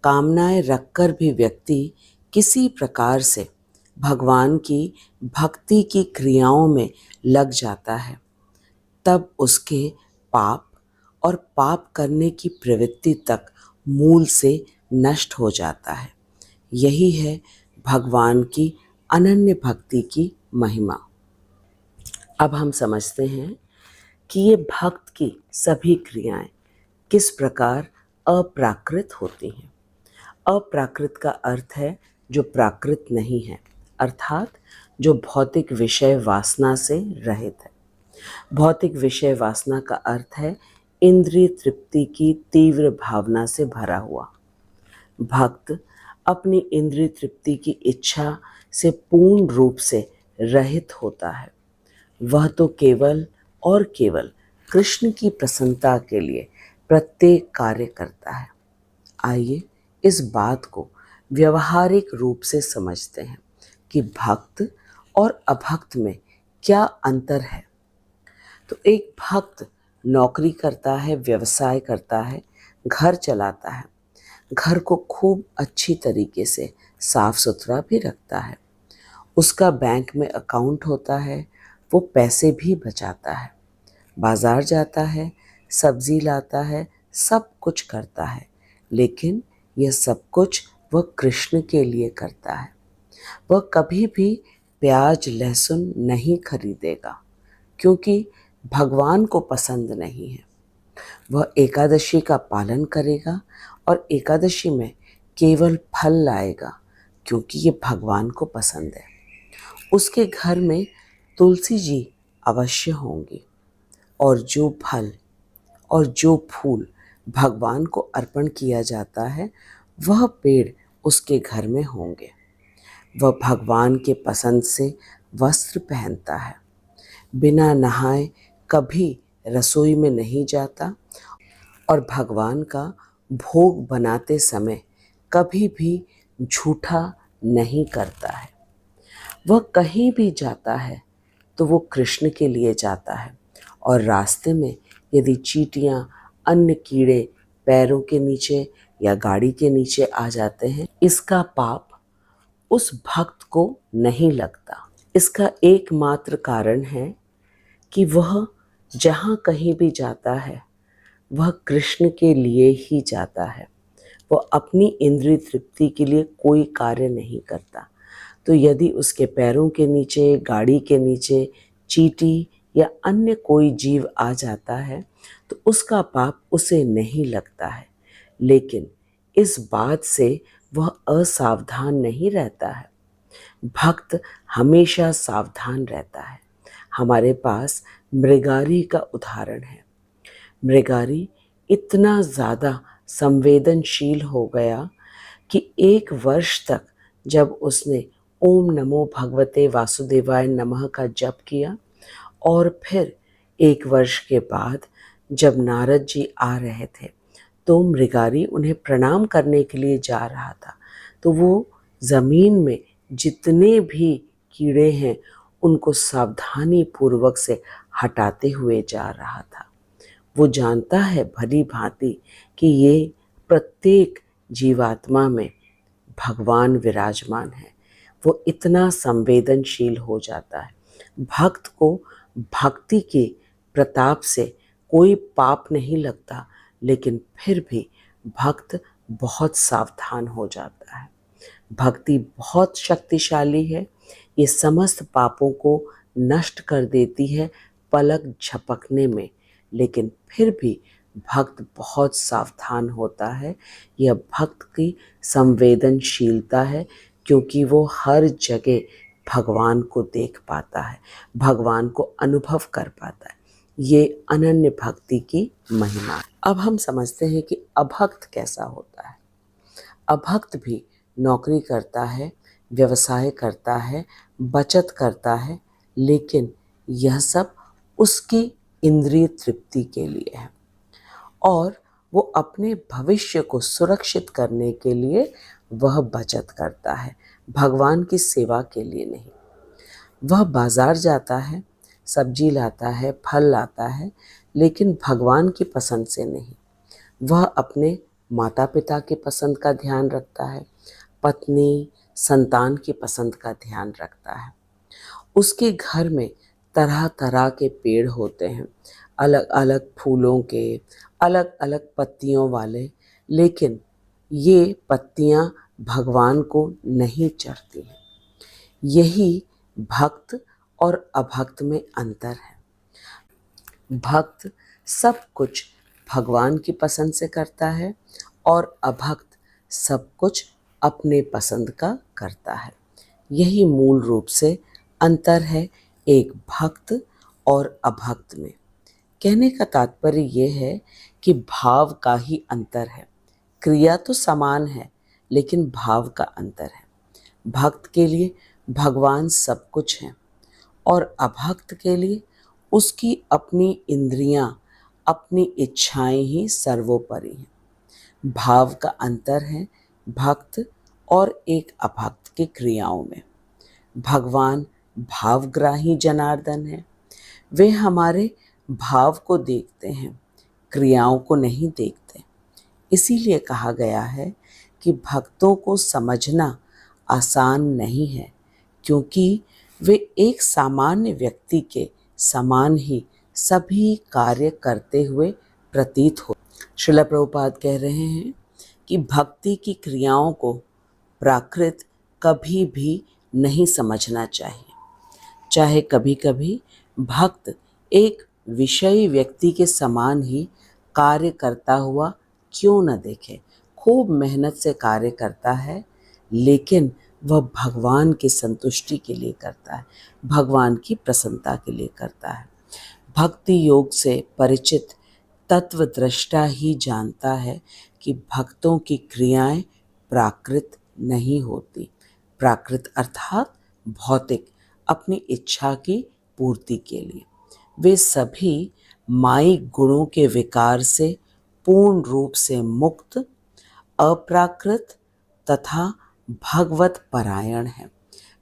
कामनाएं रखकर भी व्यक्ति किसी प्रकार से भगवान की भक्ति की क्रियाओं में लग जाता है, तब उसके पाप और पाप करने की प्रवृत्ति तक मूल से नष्ट हो जाता है। यही है भगवान की अनन्य भक्ति की महिमा। अब हम समझते हैं कि ये भक्त की सभी क्रियाएं किस प्रकार अप्राकृत होती हैं। अप्राकृत का अर्थ है जो प्राकृत नहीं है, अर्थात जो भौतिक विषय वासना से रहित है। भौतिक विषय वासना का अर्थ है इंद्रिय तृप्ति की तीव्र भावना से भरा हुआ। भक्त अपनी इंद्रिय तृप्ति की इच्छा से पूर्ण रूप से रहित होता है। वह तो केवल और केवल कृष्ण की प्रसन्नता के लिए प्रत्येक कार्य करता है। आइए इस बात को व्यवहारिक रूप से समझते हैं कि भक्त और अभक्त में क्या अंतर है। तो एक भक्त नौकरी करता है, व्यवसाय करता है, घर चलाता है, घर को खूब अच्छी तरीके से साफ सुथरा भी रखता है। उसका बैंक में अकाउंट होता है, वो पैसे भी बचाता है, बाजार जाता है, सब्जी लाता है, सब कुछ करता है। लेकिन यह सब कुछ वह कृष्ण के लिए करता है। वह कभी भी प्याज लहसुन नहीं खरीदेगा, क्योंकि भगवान को पसंद नहीं है। वह एकादशी का पालन करेगा और एकादशी में केवल फल लाएगा, क्योंकि ये भगवान को पसंद है। उसके घर में तुलसी जी अवश्य होंगी और जो फल और जो फूल भगवान को अर्पण किया जाता है, वह पेड़ उसके घर में होंगे। वह भगवान के पसंद से वस्त्र पहनता है, बिना नहाए कभी रसोई में नहीं जाता और भगवान का भोग बनाते समय कभी भी झूठा नहीं करता है। वह कहीं भी जाता है तो वो कृष्ण के लिए जाता है और रास्ते में यदि चींटियाँ, अन्य कीड़े पैरों के नीचे या गाड़ी के नीचे आ जाते हैं, इसका पाप उस भक्त को नहीं लगता। इसका एकमात्र कारण है कि वह जहाँ कहीं भी जाता है वह कृष्ण के लिए ही जाता है। वह अपनी इंद्रिय तृप्ति के लिए कोई कार्य नहीं करता। तो यदि उसके पैरों के नीचे, गाड़ी के नीचे चींटी या अन्य कोई जीव आ जाता है तो उसका पाप उसे नहीं लगता है। लेकिन इस बात से वह असावधान नहीं रहता है। भक्त हमेशा सावधान रहता है। हमारे पास मृगारी का उदाहरण है। मृगारी इतना ज़्यादा संवेदनशील हो गया कि 1 वर्ष तक जब उसने ओम नमो भगवते वासुदेवाय नमः का जप किया और फिर 1 वर्ष के बाद जब नारद जी आ रहे थे तो मृगारी उन्हें प्रणाम करने के लिए जा रहा था, तो वो ज़मीन में जितने भी कीड़े हैं उनको सावधानी पूर्वक से हटाते हुए जा रहा था। वो जानता है भली भांति कि ये प्रत्येक जीवात्मा में भगवान विराजमान है। वो इतना संवेदनशील हो जाता है। भक्त को भक्ति के प्रताप से कोई पाप नहीं लगता, लेकिन फिर भी भक्त बहुत सावधान हो जाता है। भक्ति बहुत शक्तिशाली है। ये समस्त पापों को नष्ट कर देती है पलक झपकने में, लेकिन फिर भी भक्त बहुत सावधान होता है। यह भक्त की संवेदनशीलता है, क्योंकि वो हर जगह भगवान को देख पाता है, भगवान को अनुभव कर पाता है। ये अनन्य भक्ति की महिमा है। अब हम समझते हैं कि अभक्त कैसा होता है। अभक्त भी नौकरी करता है, व्यवसाय करता है, बचत करता है, लेकिन यह सब उसकी इंद्रिय तृप्ति के लिए है और वो अपने भविष्य को सुरक्षित करने के लिए वह बचत करता है, भगवान की सेवा के लिए नहीं। वह बाजार जाता है, सब्जी लाता है, फल लाता है, लेकिन भगवान की पसंद से नहीं। वह अपने माता पिता की पसंद का ध्यान रखता है, पत्नी संतान की पसंद का ध्यान रखता है। उसके घर में तरह तरह के पेड़ होते हैं, अलग अलग फूलों के, अलग अलग पत्तियों वाले, लेकिन ये पत्तियां भगवान को नहीं चढ़ती हैं। यही भक्त और अभक्त में अंतर है। भक्त सब कुछ भगवान की पसंद से करता है और अभक्त सब कुछ अपने पसंद का करता है। यही मूल रूप से अंतर है एक भक्त और अभक्त में। कहने का तात्पर्य यह है कि भाव का ही अंतर है। क्रिया तो समान है, लेकिन भाव का अंतर है। भक्त के लिए भगवान सब कुछ है और अभक्त के लिए उसकी अपनी इंद्रियां, अपनी इच्छाएं ही सर्वोपरि हैं। भाव का अंतर है भक्त और एक अभक्त की क्रियाओं में। भगवान भावग्राही जनार्दन है। वे हमारे भाव को देखते हैं, क्रियाओं को नहीं देखते। इसीलिए कहा गया है कि भक्तों को समझना आसान नहीं है, क्योंकि वे एक सामान्य व्यक्ति के समान ही सभी कार्य करते हुए प्रतीत हो। श्रील प्रभुपाद कह रहे हैं कि भक्ति की क्रियाओं को प्राकृत कभी भी नहीं समझना चाहिए। चाहे कभी कभी भक्त एक विषयी व्यक्ति के समान ही कार्य करता हुआ क्यों न देखे, खूब मेहनत से कार्य करता है, लेकिन वह भगवान की संतुष्टि के लिए करता है, भगवान की प्रसन्नता के लिए करता है। भक्ति योग से परिचित तत्वदृष्टा ही जानता है कि भक्तों की क्रियाएं प्राकृत नहीं होती। प्राकृत अर्थात भौतिक, अपनी इच्छा की पूर्ति के लिए। वे सभी मायिक गुणों के विकार से पूर्ण रूप से मुक्त, अप्राकृत तथा भगवत परायण है।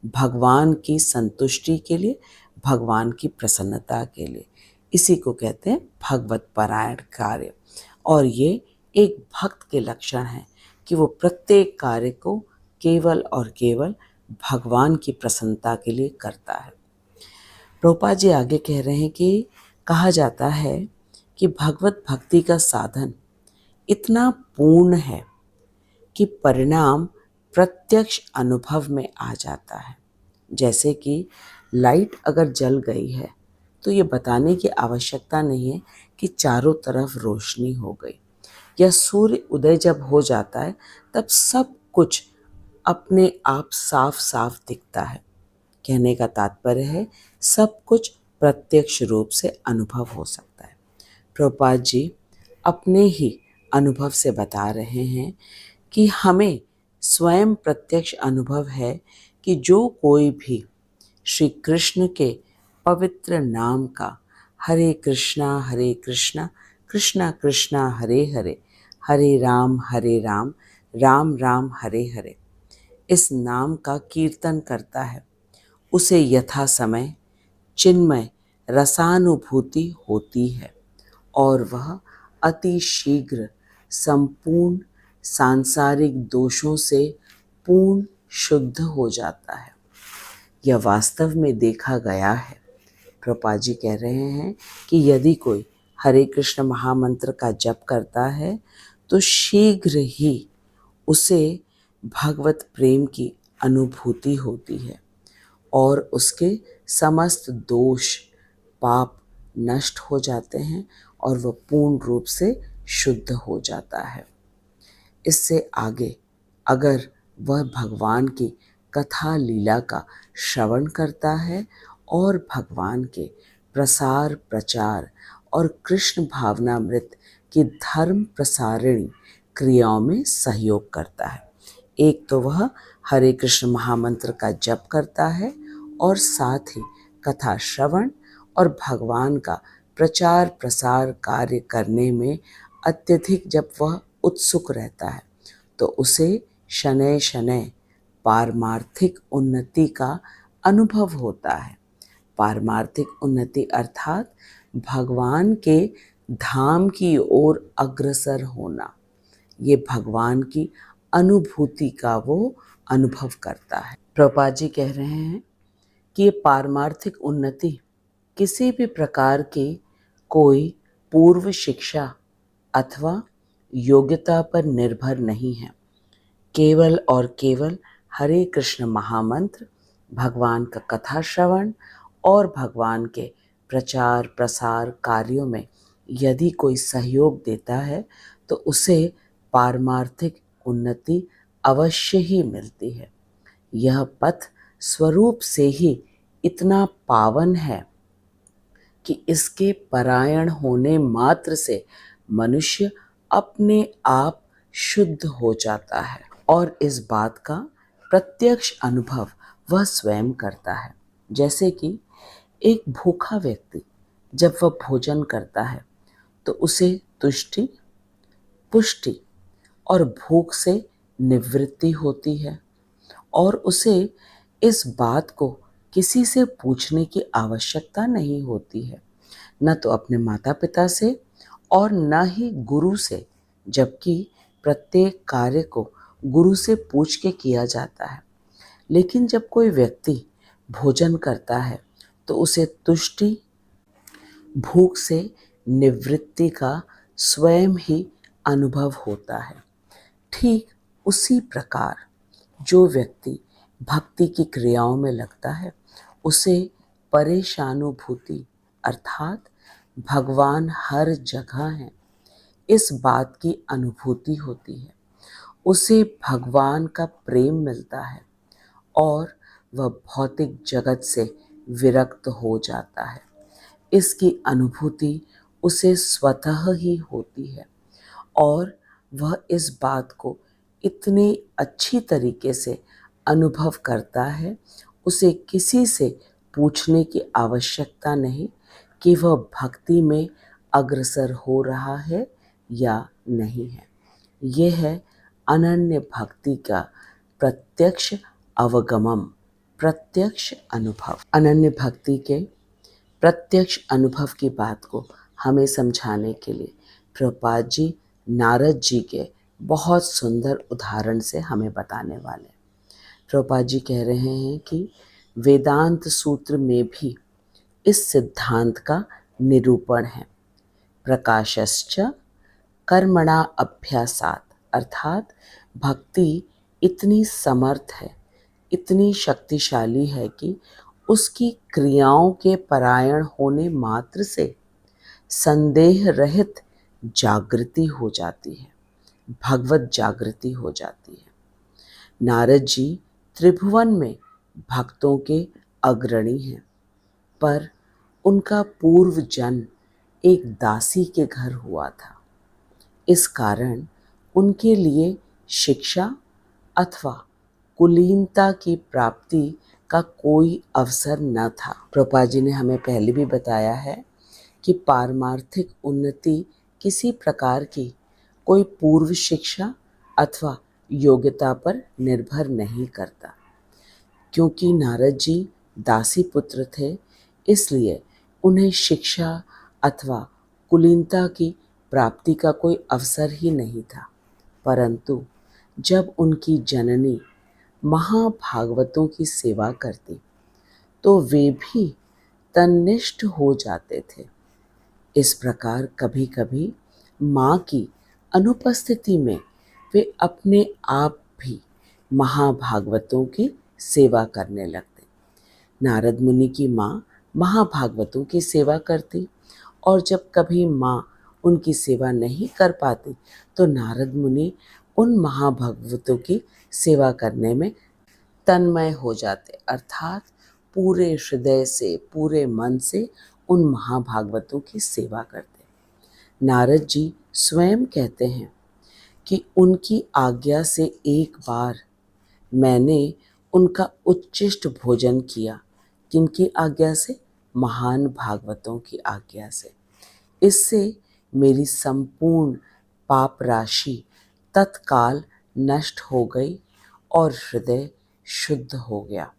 भगवान की संतुष्टि के लिए, भगवान की प्रसन्नता के लिए। इसी को कहते हैं भगवत परायण कार्य। और ये एक भक्त के लक्षण हैं कि वो प्रत्येक कार्य को केवल और केवल भगवान की प्रसन्नता के लिए करता है। प्रभुपाद जी आगे कह रहे हैं कि कहा जाता है कि भगवत भक्ति का साधन इतना पूर्ण है कि परिणाम प्रत्यक्ष अनुभव में आ जाता है। जैसे कि लाइट अगर जल गई है तो ये बताने की आवश्यकता नहीं है कि चारों तरफ रोशनी हो गई, या सूर्य उदय जब हो जाता है तब सब कुछ अपने आप साफ साफ दिखता है। कहने का तात्पर्य है सब कुछ प्रत्यक्ष रूप से अनुभव हो सकता है। प्रभुपाद जी अपने ही अनुभव से बता रहे हैं कि हमें स्वयं प्रत्यक्ष अनुभव है कि जो कोई भी श्री कृष्ण के पवित्र नाम का हरे कृष्णा कृष्णा कृष्णा हरे हरे, हरे राम राम राम हरे हरे, इस नाम का कीर्तन करता है, उसे यथा समय चिन्मय रसानुभूति होती है और वह अति शीघ्र संपूर्ण सांसारिक दोषों से पूर्ण शुद्ध हो जाता है। यह वास्तव में देखा गया है। प्रभुपाद जी कह रहे हैं कि यदि कोई हरे कृष्ण महामंत्र का जप करता है तो शीघ्र ही उसे भगवत प्रेम की अनुभूति होती है और उसके समस्त दोष पाप नष्ट हो जाते हैं और वह पूर्ण रूप से शुद्ध हो जाता है। इससे आगे अगर वह भगवान की कथा लीला का श्रवण करता है और भगवान के प्रसार प्रचार और कृष्ण भावनामृत की धर्म प्रसारिणी क्रियाओं में सहयोग करता है। एक तो वह हरे कृष्ण महामंत्र का जप करता है और साथ ही कथा श्रवण और भगवान का प्रचार प्रसार कार्य करने में अत्यधिक जब वह उत्सुक रहता है तो उसे शनैः शनैः पारमार्थिक उन्नति का अनुभव होता है। पारमार्थिक उन्नति अर्थात भगवान के धाम की ओर अग्रसर होना, ये भगवान की अनुभूति का वो अनुभव करता है। प्रभुपाद जी कह रहे हैं कि ये पारमार्थिक उन्नति किसी भी प्रकार की कोई पूर्व शिक्षा अथवा योग्यता पर निर्भर नहीं है। केवल और केवल हरे कृष्ण महामंत्र, भगवान का कथा श्रवण और भगवान के प्रचार प्रसार कार्यों में यदि कोई सहयोग देता है तो उसे पारमार्थिक उन्नति अवश्य ही मिलती है। यह पथ स्वरूप से ही इतना पावन है कि इसके परायण होने मात्र से मनुष्य अपने आप शुद्ध हो जाता है और इस बात का प्रत्यक्ष अनुभव वह स्वयं करता है। जैसे कि एक भूखा व्यक्ति जब वह भोजन करता है तो उसे तुष्टि, पुष्टि और भूख से निवृत्ति होती है और उसे इस बात को किसी से पूछने की आवश्यकता नहीं होती है, न तो अपने माता पिता से और न ही गुरु से, जबकि प्रत्येक कार्य को गुरु से पूछ के किया जाता है। लेकिन जब कोई व्यक्ति भोजन करता है तो उसे तुष्टि, भूख से निवृत्ति का स्वयं ही अनुभव होता है। ठीक उसी प्रकार जो व्यक्ति भक्ति की क्रियाओं में लगता है उसे परेशानुभूति अर्थात भगवान हर जगह है इस बात की अनुभूति होती है। उसे भगवान का प्रेम मिलता है और वह भौतिक जगत से विरक्त हो जाता है। इसकी अनुभूति उसे स्वतः ही होती है और वह इस बात को इतनी अच्छी तरीके से अनुभव करता है, उसे किसी से पूछने की आवश्यकता नहीं कि वह भक्ति में अग्रसर हो रहा है या नहीं है। यह है अनन्य भक्ति का प्रत्यक्ष अवगमम, प्रत्यक्ष अनुभव। अनन्य भक्ति के प्रत्यक्ष अनुभव की बात को हमें समझाने के लिए प्रभुपाद जी नारद जी के बहुत सुंदर उदाहरण से हमें बताने वाले। प्रभुपाद जी कह रहे हैं कि वेदांत सूत्र में भी इस सिद्धांत का निरूपण है। प्रकाशश्च कर्मणा अभ्यासात, अर्थात भक्ति इतनी समर्थ है, इतनी शक्तिशाली है कि उसकी क्रियाओं के परायण होने मात्र से संदेह रहित जागृति हो जाती है, भगवत जागृति हो जाती है। नारद जी त्रिभुवन में भक्तों के अग्रणी हैं, पर उनका पूर्व जन्म एक दासी के घर हुआ था। इस कारण उनके लिए शिक्षा अथवा कुलीनता की प्राप्ति का कोई अवसर न था। प्रभुपाद जी ने हमें पहले भी बताया है कि पारमार्थिक उन्नति किसी प्रकार की कोई पूर्व शिक्षा अथवा योग्यता पर निर्भर नहीं करता। क्योंकि नारद जी दासी पुत्र थे, इसलिए उन्हें शिक्षा अथवा कुलीनता की प्राप्ति का कोई अवसर ही नहीं था। परंतु जब उनकी जननी महाभागवतों की सेवा करती तो वे भी तन्निष्ठ हो जाते थे। इस प्रकार कभी कभी माँ की अनुपस्थिति में वे अपने आप भी महाभागवतों की सेवा करने लगते। नारद मुनि की माँ महाभागवतों की सेवा करती और जब कभी माँ उनकी सेवा नहीं कर पाती तो नारद मुनि उन महाभागवतों की सेवा करने में तन्मय हो जाते, अर्थात पूरे हृदय से, पूरे मन से उन महाभागवतों की सेवा करते। नारद जी स्वयं कहते हैं कि उनकी आज्ञा से एक बार मैंने उनका उच्चिष्ट भोजन किया। किनकी आज्ञा से? महान भागवतों की आज्ञा से। इससे मेरी संपूर्ण पाप राशि तत्काल नष्ट हो गई और हृदय शुद्ध हो गया।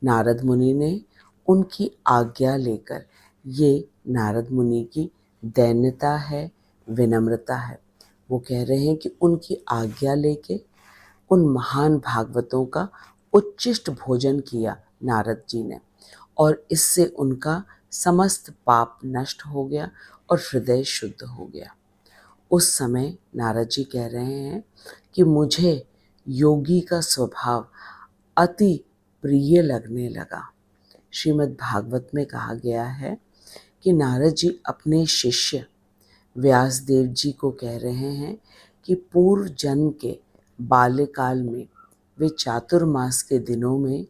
नारद मुनि ने उनकी आज्ञा लेकर ये नारद मुनि की दैन्यता है, विनम्रता है। वो कह रहे हैं कि उनकी आज्ञा लेके उन महान भागवतों का उच्चिष्ट भोजन किया नारद जी ने, और इससे उनका समस्त पाप नष्ट हो गया और हृदय शुद्ध हो गया। उस समय नारद जी कह रहे हैं कि मुझे योगी का स्वभाव अति प्रिय लगने लगा। श्रीमद् भागवत में कहा गया है कि नारद जी अपने शिष्य व्यासदेव जी को कह रहे हैं कि पूर्व जन्म के बाल्यकाल में वे चातुर्मास के दिनों में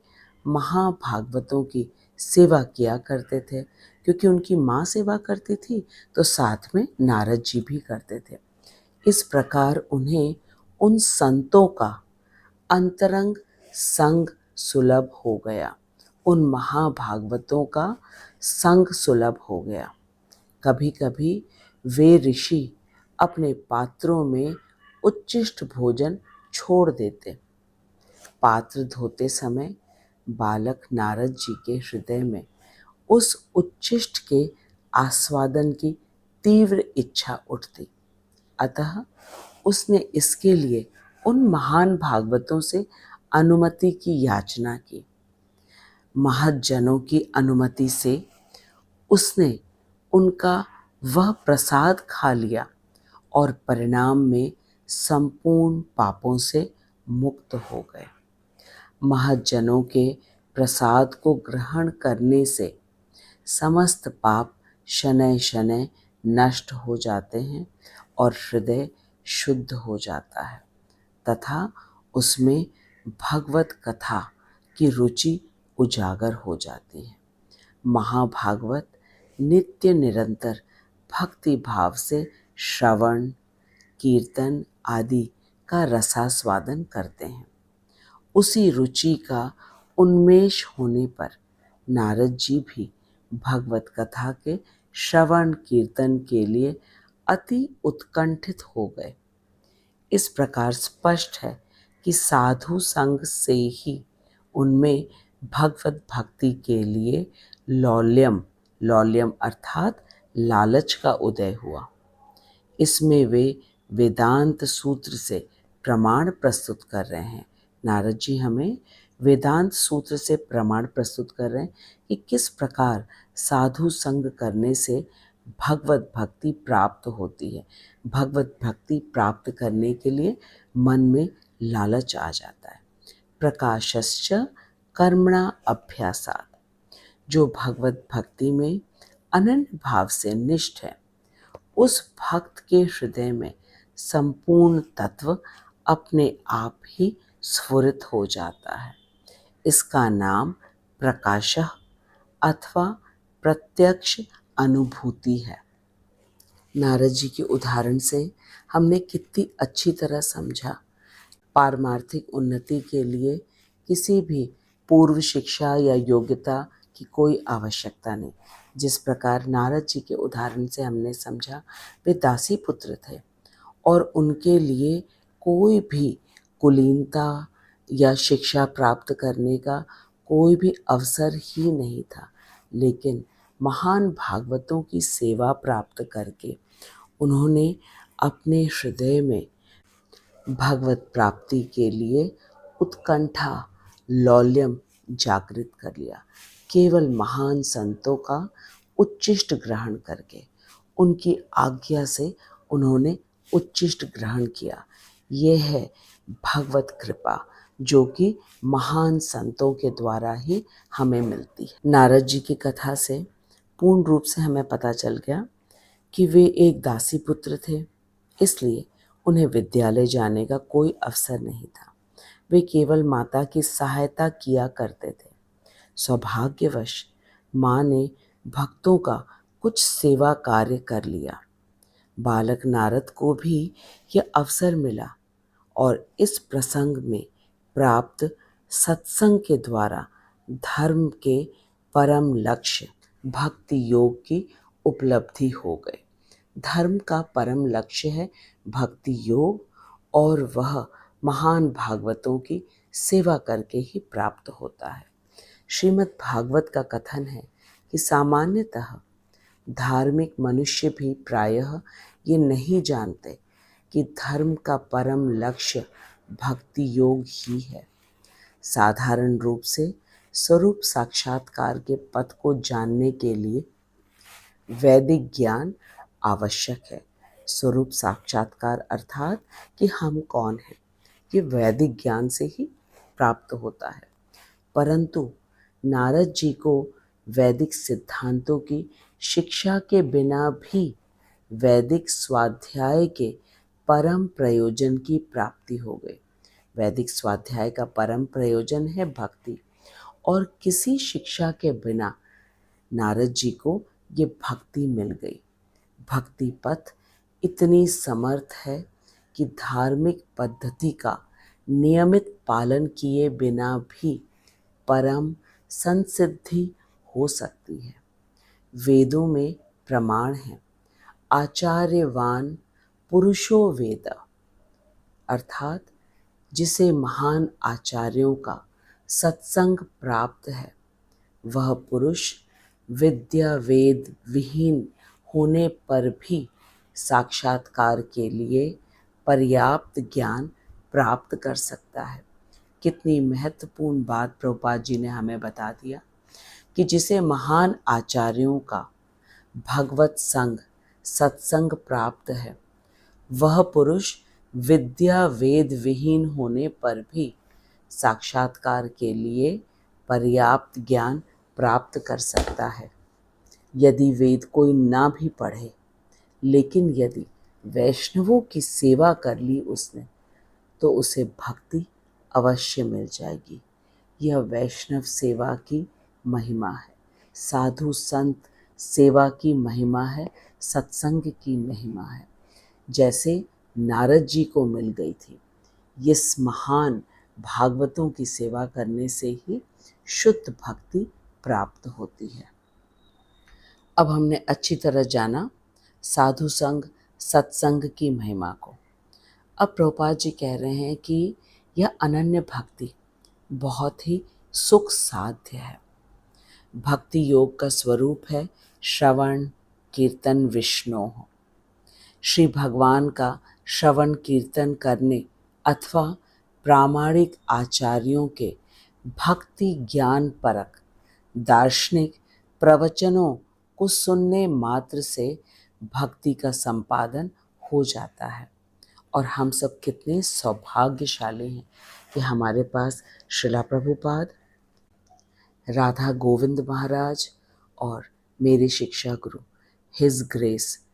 महाभागवतों की सेवा किया करते थे, क्योंकि उनकी माँ सेवा करती थी तो साथ में नारद जी भी करते थे। इस प्रकार उन्हें उन संतों का अंतरंग संग सुलभ हो गया, उन महाभागवतों का संग सुलभ हो गया। कभी कभी वे ऋषि अपने पात्रों में उच्चिष्ट भोजन छोड़ देते। पात्र धोते समय बालक नारद जी के हृदय में उस उच्चिष्ट के आस्वादन की तीव्र इच्छा उठती। अतः उसने इसके लिए उन महान भागवतों से अनुमति की याचना की। महज्जनों की अनुमति से उसने उनका वह प्रसाद खा लिया और परिणाम में संपूर्ण पापों से मुक्त हो गए। महज्जनों के प्रसाद को ग्रहण करने से समस्त पाप शनैः शनैः नष्ट हो जाते हैं और हृदय शुद्ध हो जाता है तथा उसमें भगवत कथा की रुचि उजागर हो जाती है। महाभागवत नित्य निरंतर भक्ति भाव से श्रवण, कीर्तन आदि का रसास्वादन करते हैं। उसी रुचि का उन्मेष होने पर नारद जी भी भगवत कथा के श्रवण कीर्तन के लिए अति उत्कंठित हो गए। इस प्रकार स्पष्ट है कि साधु संग से ही उनमें भगवत भक्ति के लिए लौल्यम अर्थात लालच का उदय हुआ। इसमें वे वेदांत सूत्र से प्रमाण प्रस्तुत कर रहे हैं। नारद जी हमें वेदांत सूत्र से प्रमाण प्रस्तुत कर रहे हैं कि किस प्रकार साधु संग करने से भगवत भक्ति प्राप्त होती है। भगवत भक्ति प्राप्त करने के लिए मन में लालच आ जाता है। प्रकाशश्च कर्मणा अभ्यासात्, जो भगवत भक्ति में अनन्य भाव से निष्ठ है उस भक्त के हृदय में संपूर्ण तत्व अपने आप ही स्फुरित हो जाता है। इसका नाम प्रकाशः अथवा प्रत्यक्ष अनुभूति है। नारद जी के उदाहरण से हमने कितनी अच्छी तरह समझा पारमार्थिक उन्नति के लिए किसी भी पूर्व शिक्षा या योग्यता की कोई आवश्यकता नहीं। जिस प्रकार नारद जी के उदाहरण से हमने समझा वे दासी पुत्र थे और उनके लिए कोई भी कुलीनता या शिक्षा प्राप्त करने का कोई भी अवसर ही नहीं था, लेकिन महान भागवतों की सेवा प्राप्त करके उन्होंने अपने हृदय में भगवत प्राप्ति के लिए उत्कंठा लौल्यम जागृत कर लिया। केवल महान संतों का उच्चिष्ट ग्रहण करके उनकी आज्ञा से उन्होंने उच्चिष्ट ग्रहण किया। यह है भगवत कृपा जो कि महान संतों के द्वारा ही हमें मिलती है। नारद जी की कथा से पूर्ण रूप से हमें पता चल गया कि वे एक दासी पुत्र थे, इसलिए उन्हें विद्यालय जाने का कोई अवसर नहीं था। वे केवल माता की सहायता किया करते थे। सौभाग्यवश माँ ने भक्तों का कुछ सेवा कार्य कर लिया। बालक नारद को भी यह अवसर मिला और इस प्रसंग में प्राप्त सत्संग के द्वारा धर्म के परम लक्ष्य भक्ति योग की उपलब्धि हो गई। धर्म का परम लक्ष्य है भक्ति योग और वह महान भागवतों की सेवा करके ही प्राप्त होता है। श्रीमद् भागवत का कथन है कि सामान्यतः धार्मिक मनुष्य भी प्रायः ये नहीं जानते कि धर्म का परम लक्ष्य भक्ति योग ही है। साधारण रूप से स्वरूप साक्षात्कार के पथ को जानने के लिए वैदिक ज्ञान आवश्यक है। स्वरूप साक्षात्कार अर्थात कि हम कौन हैं, ये वैदिक ज्ञान से ही प्राप्त होता है। परंतु नारद जी को वैदिक सिद्धांतों की शिक्षा के बिना भी वैदिक स्वाध्याय के परम प्रयोजन की प्राप्ति हो गई। वैदिक स्वाध्याय का परम प्रयोजन है भक्ति, और किसी शिक्षा के बिना नारद जी को ये भक्ति मिल गई। भक्ति पथ इतनी समर्थ है कि धार्मिक पद्धति का नियमित पालन किए बिना भी परम संसिद्धि हो सकती है। वेदों में प्रमाण है, आचार्यवान पुरुषो वेद, अर्थात जिसे महान आचार्यों का सत्संग प्राप्त है वह पुरुष विद्या वेद विहीन होने पर भी साक्षात्कार के लिए पर्याप्त ज्ञान प्राप्त कर सकता है। कितनी महत्वपूर्ण बात प्रभुपाद जी ने हमें बता दिया कि जिसे महान आचार्यों का भगवत संग सत्संग प्राप्त है वह पुरुष विद्या वेद विहीन होने पर भी साक्षात्कार के लिए पर्याप्त ज्ञान प्राप्त कर सकता है। यदि वेद कोई ना भी पढ़े, लेकिन यदि वैष्णवों की सेवा कर ली उसने, तो उसे भक्ति अवश्य मिल जाएगी। यह वैष्णव सेवा की महिमा है, साधु संत सेवा की महिमा है, सत्संग की महिमा है। जैसे नारद जी को मिल गई थी, इस महान भागवतों की सेवा करने से ही शुद्ध भक्ति प्राप्त होती है। अब हमने अच्छी तरह जाना साधु संग सत्संग की महिमा को। अब प्रभुपाद जी कह रहे हैं कि यह अनन्य भक्ति बहुत ही सुख साध्य है। भक्ति योग का स्वरूप है श्रवण कीर्तन विष्णु। श्री भगवान का श्रवण कीर्तन करने अथवा प्रामाणिक आचार्यों के भक्ति ज्ञान परक दार्शनिक प्रवचनों को सुनने मात्र से भक्ति का संपादन हो जाता है। और हम सब कितने सौभाग्यशाली हैं कि हमारे पास श्रीला प्रभुपाद, राधा गोविंद महाराज और मेरे शिक्षा गुरु हिज ग्रेस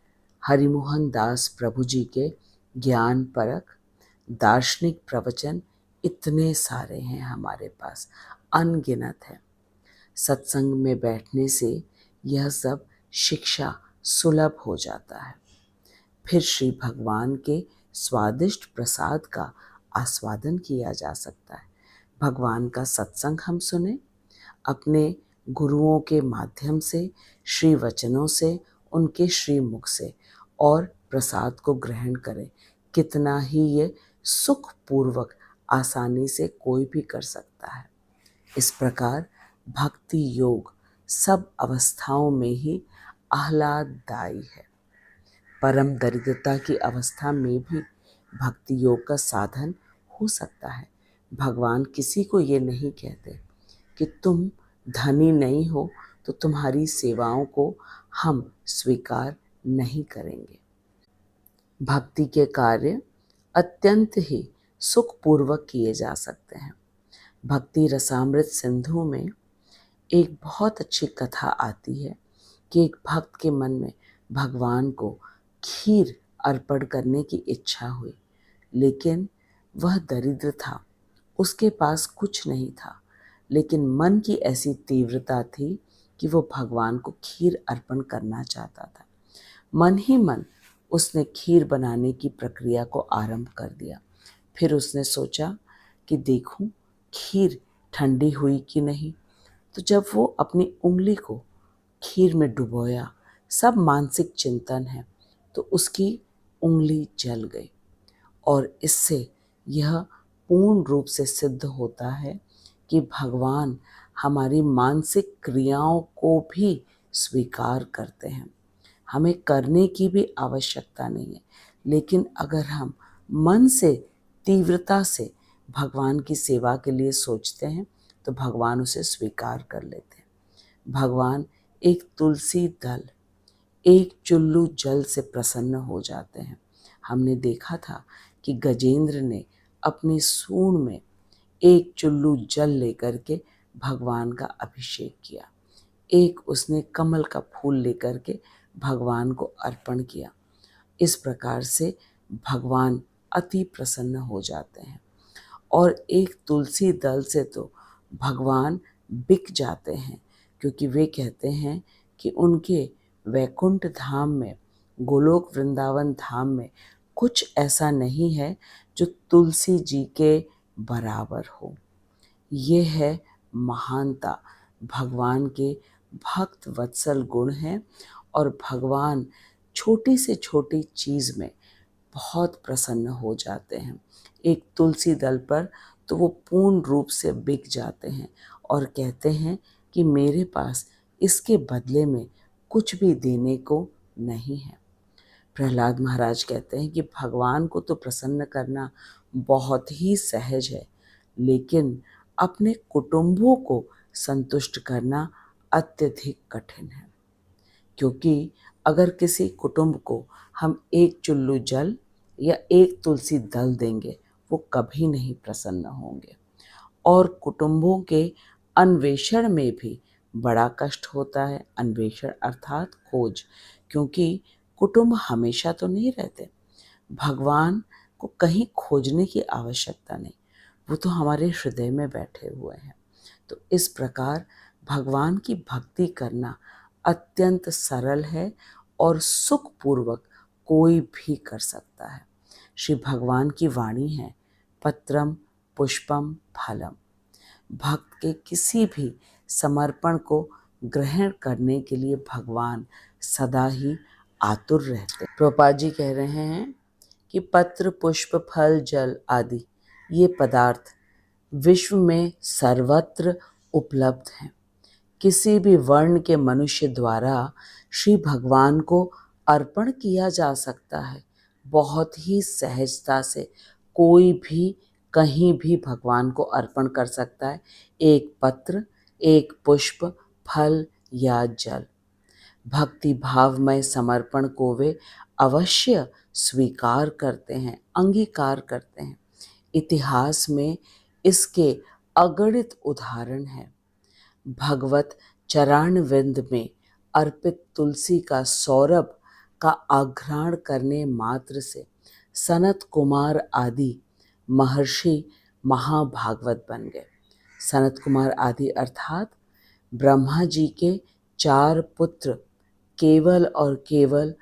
हरिमोहन दास प्रभु जी के ज्ञान परक दार्शनिक प्रवचन इतने सारे हैं हमारे पास, अनगिनत है। सत्संग में बैठने से यह सब शिक्षा सुलभ हो जाता है। फिर श्री भगवान के स्वादिष्ट प्रसाद का आस्वादन किया जा सकता है। भगवान का सत्संग हम सुने, अपने गुरुओं के माध्यम से, श्री वचनों से, उनके श्री मुख से, और प्रसाद को ग्रहण करें। कितना ही ये सुखपूर्वक आसानी से कोई भी कर सकता है। इस प्रकार भक्ति योग सब अवस्थाओं में ही आह्लाददायी है। परम दरिद्रता की अवस्था में भी भक्ति योग का साधन हो सकता है। भगवान किसी को ये नहीं कहते कि तुम धनी नहीं हो तो तुम्हारी सेवाओं को हम स्वीकार नहीं करेंगे। भक्ति के कार्य अत्यंत ही सुखपूर्वक किए जा सकते हैं। भक्ति रसामृत सिंधु में एक बहुत अच्छी कथा आती है कि एक भक्त के मन में भगवान को खीर अर्पण करने की इच्छा हुई, लेकिन वह दरिद्र था, उसके पास कुछ नहीं था, लेकिन मन की ऐसी तीव्रता थी कि वो भगवान को खीर अर्पण करना चाहता था। मन ही मन उसने खीर बनाने की प्रक्रिया को आरंभ कर दिया। फिर उसने सोचा कि देखूं खीर ठंडी हुई कि नहीं। तो जब वो अपनी उंगली को खीर में डुबोया, सब मानसिक चिंतन है, तो उसकी उंगली जल गई। और इससे यह पूर्ण रूप से सिद्ध होता है कि भगवान हमारी मानसिक क्रियाओं को भी स्वीकार करते हैं। हमें करने की भी आवश्यकता नहीं है, लेकिन अगर हम मन से तीव्रता से भगवान की सेवा के लिए सोचते हैं तो भगवान उसे स्वीकार कर लेते हैं। भगवान एक तुलसी दल, एक चुल्लू जल से प्रसन्न हो जाते हैं। हमने देखा था कि गजेंद्र ने अपनी सूंड में एक चुल्लू जल लेकर के भगवान का अभिषेक किया, एक उसने कमल का फूल लेकर के भगवान को अर्पण किया। इस प्रकार से भगवान अति प्रसन्न हो जाते हैं। और एक तुलसी दल से तो भगवान बिक जाते हैं, क्योंकि वे कहते हैं कि उनके वैकुंठ धाम में, गोलोक वृंदावन धाम में कुछ ऐसा नहीं है जो तुलसी जी के बराबर हो। ये है महानता, भगवान के भक्त वत्सल गुण हैं। और भगवान छोटी से छोटी चीज़ में बहुत प्रसन्न हो जाते हैं। एक तुलसी दल पर तो वो पूर्ण रूप से बिक जाते हैं और कहते हैं कि मेरे पास इसके बदले में कुछ भी देने को नहीं है। प्रहलाद महाराज कहते हैं कि भगवान को तो प्रसन्न करना बहुत ही सहज है, लेकिन अपने कुटुंबों को संतुष्ट करना अत्यधिक कठिन है। क्योंकि अगर किसी कुटुंब को हम एक चुल्लू जल या एक तुलसी दल देंगे, वो कभी नहीं प्रसन्न होंगे। और कुटुंबों के अन्वेषण में भी बड़ा कष्ट होता है। अन्वेषण अर्थात खोज, क्योंकि कुटुंब हमेशा तो नहीं रहते। भगवान को कहीं खोजने की आवश्यकता नहीं, वो तो हमारे हृदय में बैठे हुए हैं। तो इस प्रकार भगवान की भक्ति करना अत्यंत सरल है और सुखपूर्वक कोई भी कर सकता है। श्री भगवान की वाणी है, पत्रम पुष्पम फलम। भक्त के किसी भी समर्पण को ग्रहण करने के लिए भगवान सदा ही आतुर रहते। प्रभुपाद जी कह रहे हैं कि पत्र पुष्प फल जल आदि ये पदार्थ विश्व में सर्वत्र उपलब्ध हैं। किसी भी वर्ण के मनुष्य द्वारा श्री भगवान को अर्पण किया जा सकता है। बहुत ही सहजता से कोई भी कहीं भी भगवान को अर्पण कर सकता है। एक पत्र, एक पुष्प, फल या जल। भक्ति भावमय समर्पण को वे अवश्य स्वीकार करते हैं, अंगीकार करते हैं। इतिहास में इसके अगणित उदाहरण हैं। भगवत चरणारविंद में अर्पित तुलसी का सौरभ का आघ्राण करने मात्र से सनत कुमार आदि महर्षि महाभागवत बन गए। सनत कुमार आदि अर्थात ब्रह्मा जी के 4 पुत्र केवल और केवल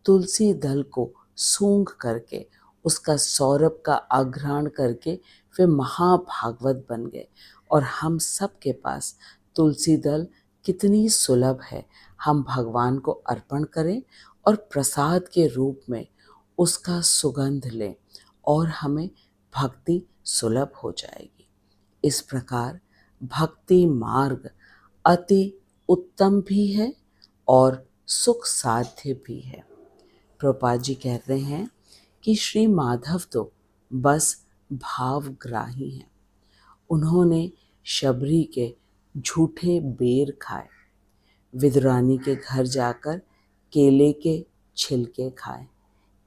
तुलसी दल को सूंघ करके, उसका सौरभ का आघ्राण करके वे महाभागवत बन गए। और हम सब के पास तुलसी दल कितनी सुलभ है। हम भगवान को अर्पण करें और प्रसाद के रूप में उसका सुगंध लें और हमें भक्ति सुलभ हो जाएगी। इस प्रकार भक्ति मार्ग अति उत्तम भी है और सुख साध्य भी है। प्रभुपाद जी कहते हैं कि श्री माधव तो बस भावग्राही हैं। उन्होंने शबरी के झूठे बेर खाए, विदुरानी के घर जाकर केले के छिलके खाए।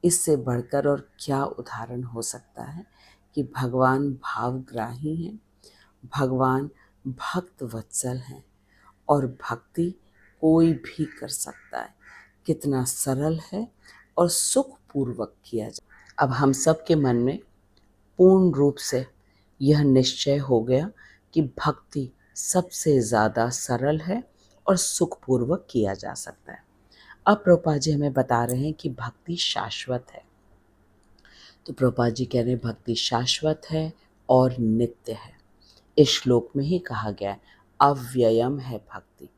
इससे बढ़कर और क्या उदाहरण हो सकता है कि भगवान भावग्राही हैं, भगवान भक्त वत्सल हैं और भक्ति कोई भी कर सकता है। कितना सरल है और सुखपूर्वक किया जाए। अब हम सब के मन में पूर्ण रूप से यह निश्चय हो गया कि भक्ति सबसे ज़्यादा सरल है और सुखपूर्वक किया जा सकता है। अब प्रभुपाद जी हमें बता रहे हैं कि भक्ति शाश्वत है। तो प्रभुपाद जी कह रहे हैं भक्ति शाश्वत है और नित्य है। इस श्लोक में ही कहा गया है अव्ययम है भक्ति।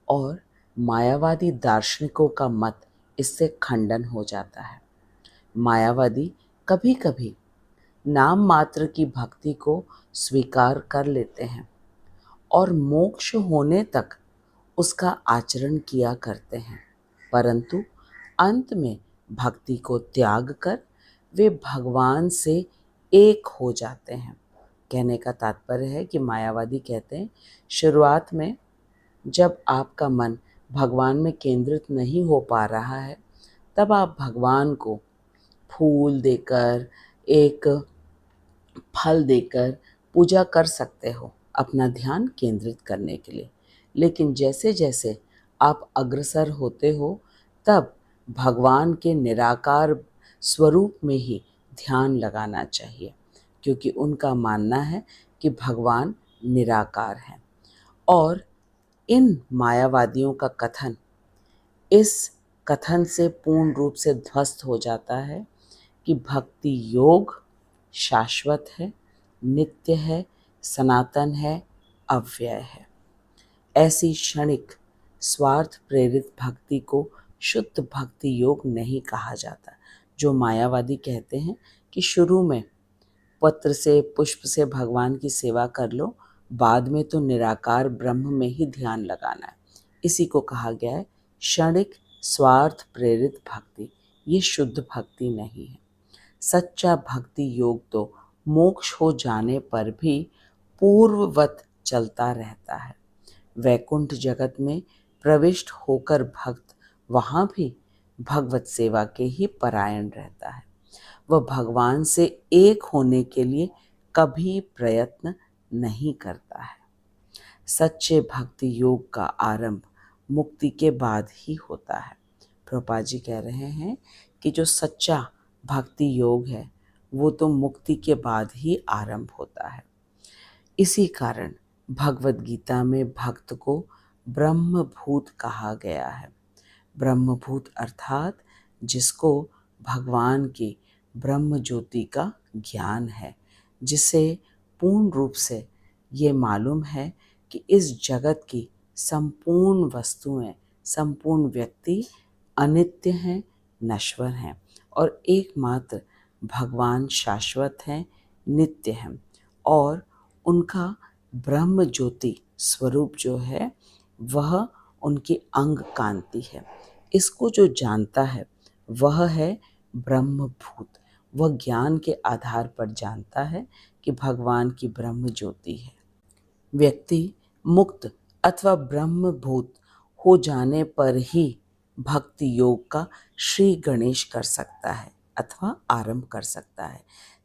और मायावादी दार्शनिकों का मत इससे खंडन हो जाता है। मायावादी कभी कभी नाम मात्र की भक्ति को स्वीकार कर लेते हैं और मोक्ष होने तक उसका आचरण किया करते हैं, परंतु अंत में भक्ति को त्याग कर वे भगवान से एक हो जाते हैं। कहने का तात्पर्य है कि मायावादी कहते हैं शुरुआत में जब आपका मन भगवान में केंद्रित नहीं हो पा रहा है तब आप भगवान को फूल देकर, एक फल देकर पूजा कर सकते हो अपना ध्यान केंद्रित करने के लिए। लेकिन जैसे जैसे आप अग्रसर होते हो तब भगवान के निराकार स्वरूप में ही ध्यान लगाना चाहिए, क्योंकि उनका मानना है कि भगवान निराकार है। और इन मायावादियों का कथन इस कथन से पूर्ण रूप से ध्वस्त हो जाता है कि भक्ति योग शाश्वत है, नित्य है, सनातन है, अव्यय है। ऐसी क्षणिक स्वार्थ प्रेरित भक्ति को शुद्ध भक्ति योग नहीं कहा जाता। जो मायावादी कहते हैं कि शुरू में पत्र से पुष्प से भगवान की सेवा कर लो, बाद में तो निराकार ब्रह्म में ही ध्यान लगाना है, इसी को कहा गया है क्षणिक स्वार्थ प्रेरित भक्ति। ये शुद्ध भक्ति नहीं है। सच्चा भक्ति योग तो मोक्ष हो जाने पर भी पूर्ववत चलता रहता है। वैकुंठ जगत में प्रविष्ट होकर भक्त वहाँ भी भगवत सेवा के ही परायण रहता है। वह भगवान से एक होने के लिए कभी प्रयत्न नहीं करता है। सच्चे भक्ति योग का आरंभ मुक्ति के बाद ही होता है। प्रभुपाद जी कह रहे हैं कि जो सच्चा भक्ति योग है वो तो मुक्ति के बाद ही आरंभ होता है। इसी कारण भगवद गीता में भक्त को ब्रह्मभूत कहा गया है। ब्रह्मभूत अर्थात जिसको भगवान की ब्रह्म ज्योति का ज्ञान है, जिसे पूर्ण रूप से ये मालूम है कि इस जगत की संपूर्ण वस्तुएं, संपूर्ण व्यक्ति अनित्य हैं, नश्वर हैं और एकमात्र भगवान शाश्वत हैं, नित्य हैं और उनका ब्रह्म ज्योति स्वरूप जो है वह उनकी अंग कांति है। इसको जो जानता है वह है ब्रह्मभूत। वह ज्ञान के आधार पर जानता है कि भगवान की ब्रह्म ज्योति है। व्यक्ति मुक्त अथवा ब्रह्मभूत हो जाने पर ही भक्ति योग का श्री गणेश कर सकता है अथवा आरंभ कर सकता है।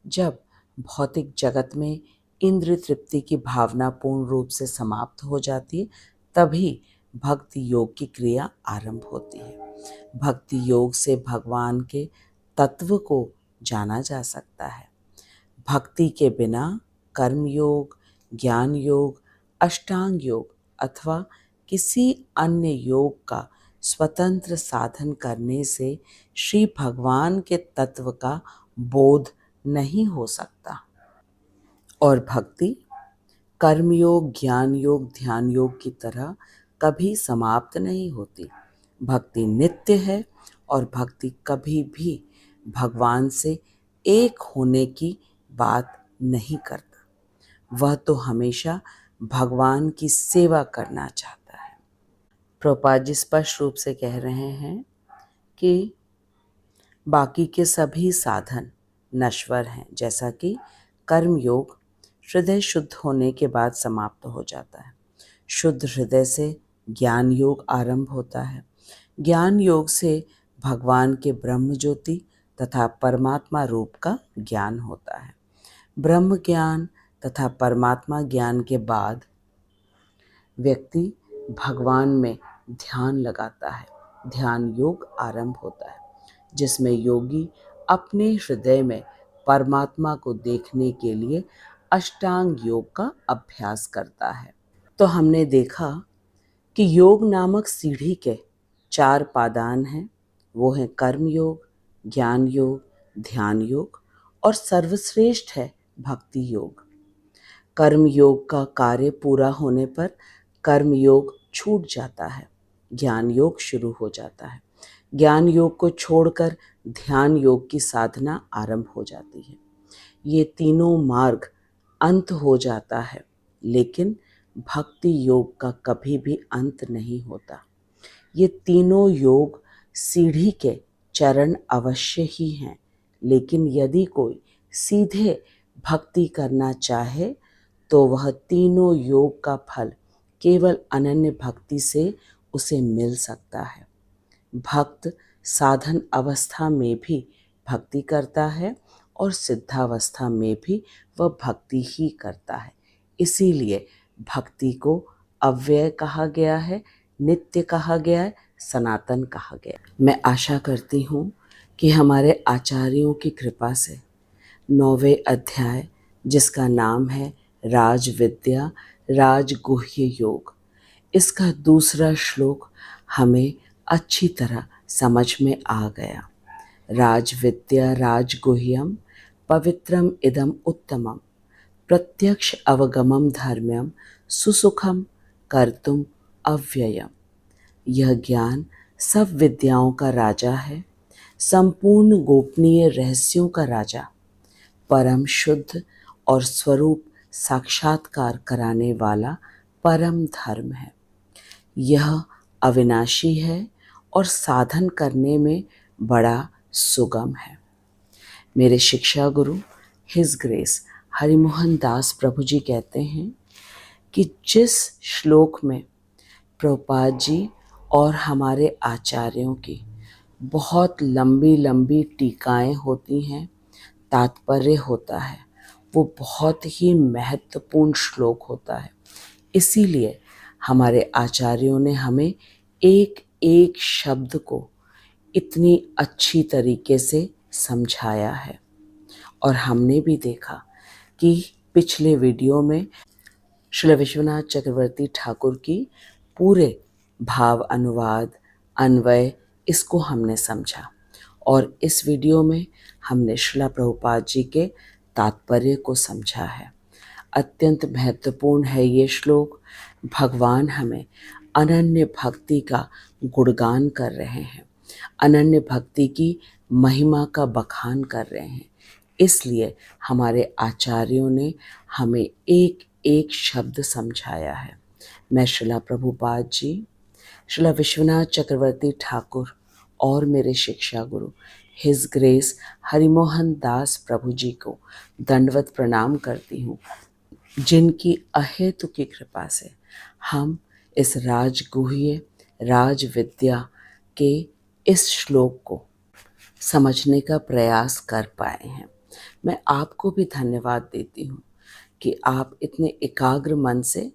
जब भौतिक जगत में इंद्रिय तृप्ति की भावना पूर्ण रूप से समाप्त हो जाती है तभी भक्ति योग की क्रिया आरंभ होती है। भक्ति योग से भगवान के तत्व को जाना जा सकता है। भक्ति के बिना कर्म योग, ज्ञान योग, अष्टांग योग अथवा किसी अन्य योग का स्वतंत्र साधन करने से श्री भगवान के तत्व का बोध नहीं हो सकता। और भक्ति कर्मयोग, ज्ञान योग, ध्यान योग की तरह कभी समाप्त नहीं होती। भक्ति नित्य है और भक्ति कभी भी भगवान से एक होने की बात नहीं करता। वह तो हमेशा भगवान की सेवा करना चाहता है। प्रभुपाद जी स्पष्ट रूप से कह रहे हैं कि बाकी के सभी साधन नश्वर हैं, जैसा कि कर्म योग हृदय शुद्ध होने के बाद समाप्त हो जाता है। शुद्ध हृदय से ज्ञान योग आरंभ होता है। ज्ञान योग से भगवान के ब्रह्म ज्योति तथा परमात्मा रूप का ज्ञान होता है। ब्रह्म ज्ञान तथा परमात्मा ज्ञान के बाद व्यक्ति भगवान में ध्यान लगाता है। ध्यान योग आरंभ होता है, जिसमें योगी अपने हृदय में परमात्मा को देखने के लिए अष्टांग योग का अभ्यास करता है। तो हमने देखा कि योग नामक सीढ़ी के 4 पादान हैं। वो हैं कर्म योग, ज्ञान योग, ध्यान योग और सर्वश्रेष्ठ है भक्ति योग। कर्म योग का कार्य पूरा होने पर कर्म योग छूट जाता है, ज्ञान योग शुरू हो जाता है। ज्ञान योग को छोड़कर ध्यान योग की साधना आरंभ हो जाती है। ये तीनों मार्ग अंत हो जाता है, लेकिन भक्ति योग का कभी भी अंत नहीं होता। ये तीनों योग सीढ़ी के चरण अवश्य ही हैं, लेकिन यदि कोई सीधे भक्ति करना चाहे तो वह तीनों योग का फल केवल अनन्य भक्ति से उसे मिल सकता है। भक्त साधन अवस्था में भी भक्ति करता है और सिद्धावस्था में भी वह भक्ति ही करता है। इसीलिए भक्ति को अव्यय कहा गया है, नित्य कहा गया है, सनातन कहा गया है। मैं आशा करती हूँ कि हमारे आचार्यों की कृपा से 9वें अध्याय, जिसका नाम है राज विद्या राजगुह्य योग, इसका दूसरा श्लोक हमें अच्छी तरह समझ में आ गया। राज विद्या राजगुह्यम पवित्रम इदम उत्तमम प्रत्यक्ष अवगमम धर्म्यम सुसुखम कर्तुम अव्ययम। यह ज्ञान सब विद्याओं का राजा है, संपूर्ण गोपनीय रहस्यों का राजा, परम शुद्ध और स्वरूप साक्षात्कार कराने वाला परम धर्म है। यह अविनाशी है और साधन करने में बड़ा सुगम है। मेरे शिक्षा गुरु हिज ग्रेस हरिमोहन दास प्रभु जी कहते हैं कि जिस श्लोक में प्रभुपाद जी और हमारे आचार्यों की बहुत लंबी लंबी टीकाएं होती हैं, तात्पर्य होता है, वो बहुत ही महत्वपूर्ण श्लोक होता है। इसीलिए हमारे आचार्यों ने हमें एक एक शब्द को इतनी अच्छी तरीके से समझाया है। और हमने भी देखा कि पिछले वीडियो में श्री विश्वनाथ चक्रवर्ती ठाकुर की पूरे भाव अनुवाद अन्वय इसको हमने समझा, और इस वीडियो में हमने श्रीला प्रभुपाद जी के तात्पर्य को समझा है। अत्यंत महत्वपूर्ण है ये श्लोक। भगवान हमें अनन्य भक्ति का गुणगान कर रहे हैं, अनन्य भक्ति की महिमा का बखान कर रहे हैं। इसलिए हमारे आचार्यों ने हमें एक एक शब्द समझाया है। मैं श्रीला प्रभुपाद जी, श्रीला विश्वनाथ चक्रवर्ती ठाकुर और मेरे शिक्षा गुरु हिज ग्रेस हरिमोहन दास प्रभु जी को दंडवत प्रणाम करती हूँ, जिनकी अहेतु की कृपा से हम इस राजगुह्य राज विद्या के इस श्लोक को समझने का प्रयास कर पाए हैं। मैं आपको भी धन्यवाद देती हूँ कि आप इतने एकाग्र मन से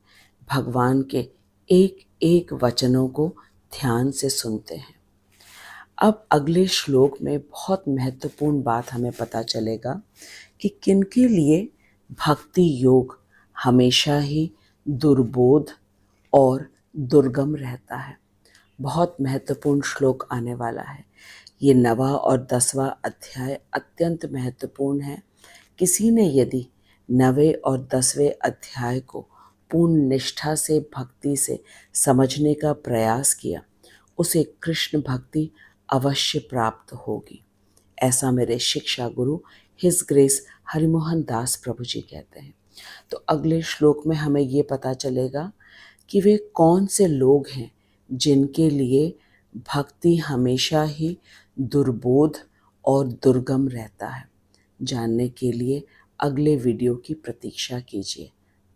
भगवान के एक एक वचनों को ध्यान से सुनते हैं। अब अगले श्लोक में बहुत महत्वपूर्ण बात हमें पता चलेगा कि किनके लिए भक्ति योग हमेशा ही दुर्बोध और दुर्गम रहता है। बहुत महत्वपूर्ण श्लोक आने वाला है। ये 9वां और 10वां अध्याय अत्यंत महत्वपूर्ण है। किसी ने यदि 9वें और 10वें अध्याय को पूर्ण निष्ठा से भक्ति से समझने का प्रयास किया, उसे कृष्ण भक्ति अवश्य प्राप्त होगी। ऐसा मेरे शिक्षा गुरु हिज ग्रेस हरिमोहन दास प्रभु जी कहते हैं। तो अगले श्लोक में हमें ये पता चलेगा कि वे कौन से लोग हैं जिनके लिए भक्ति हमेशा ही दुर्बोध और दुर्गम रहता है। जानने के लिए अगले वीडियो की प्रतीक्षा कीजिए।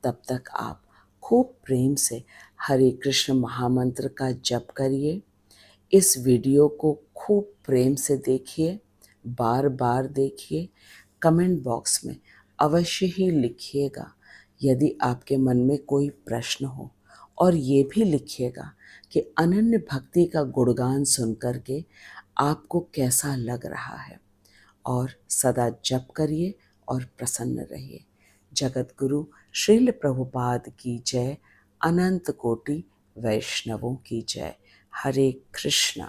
तब तक आप खूब प्रेम से हरे कृष्ण महामंत्र का जप करिए। इस वीडियो को खूब प्रेम से देखिए, बार बार देखिए। कमेंट बॉक्स में अवश्य ही लिखिएगा यदि आपके मन में कोई प्रश्न हो, और ये भी लिखिएगा कि अनन्य भक्ति का गुणगान सुनकर के आपको कैसा लग रहा है। और सदा जप करिए और प्रसन्न रहिए। जगत गुरु श्रील प्रभुपाद की जय। अनंत कोटि वैष्णवों की जय। हरे कृष्णा।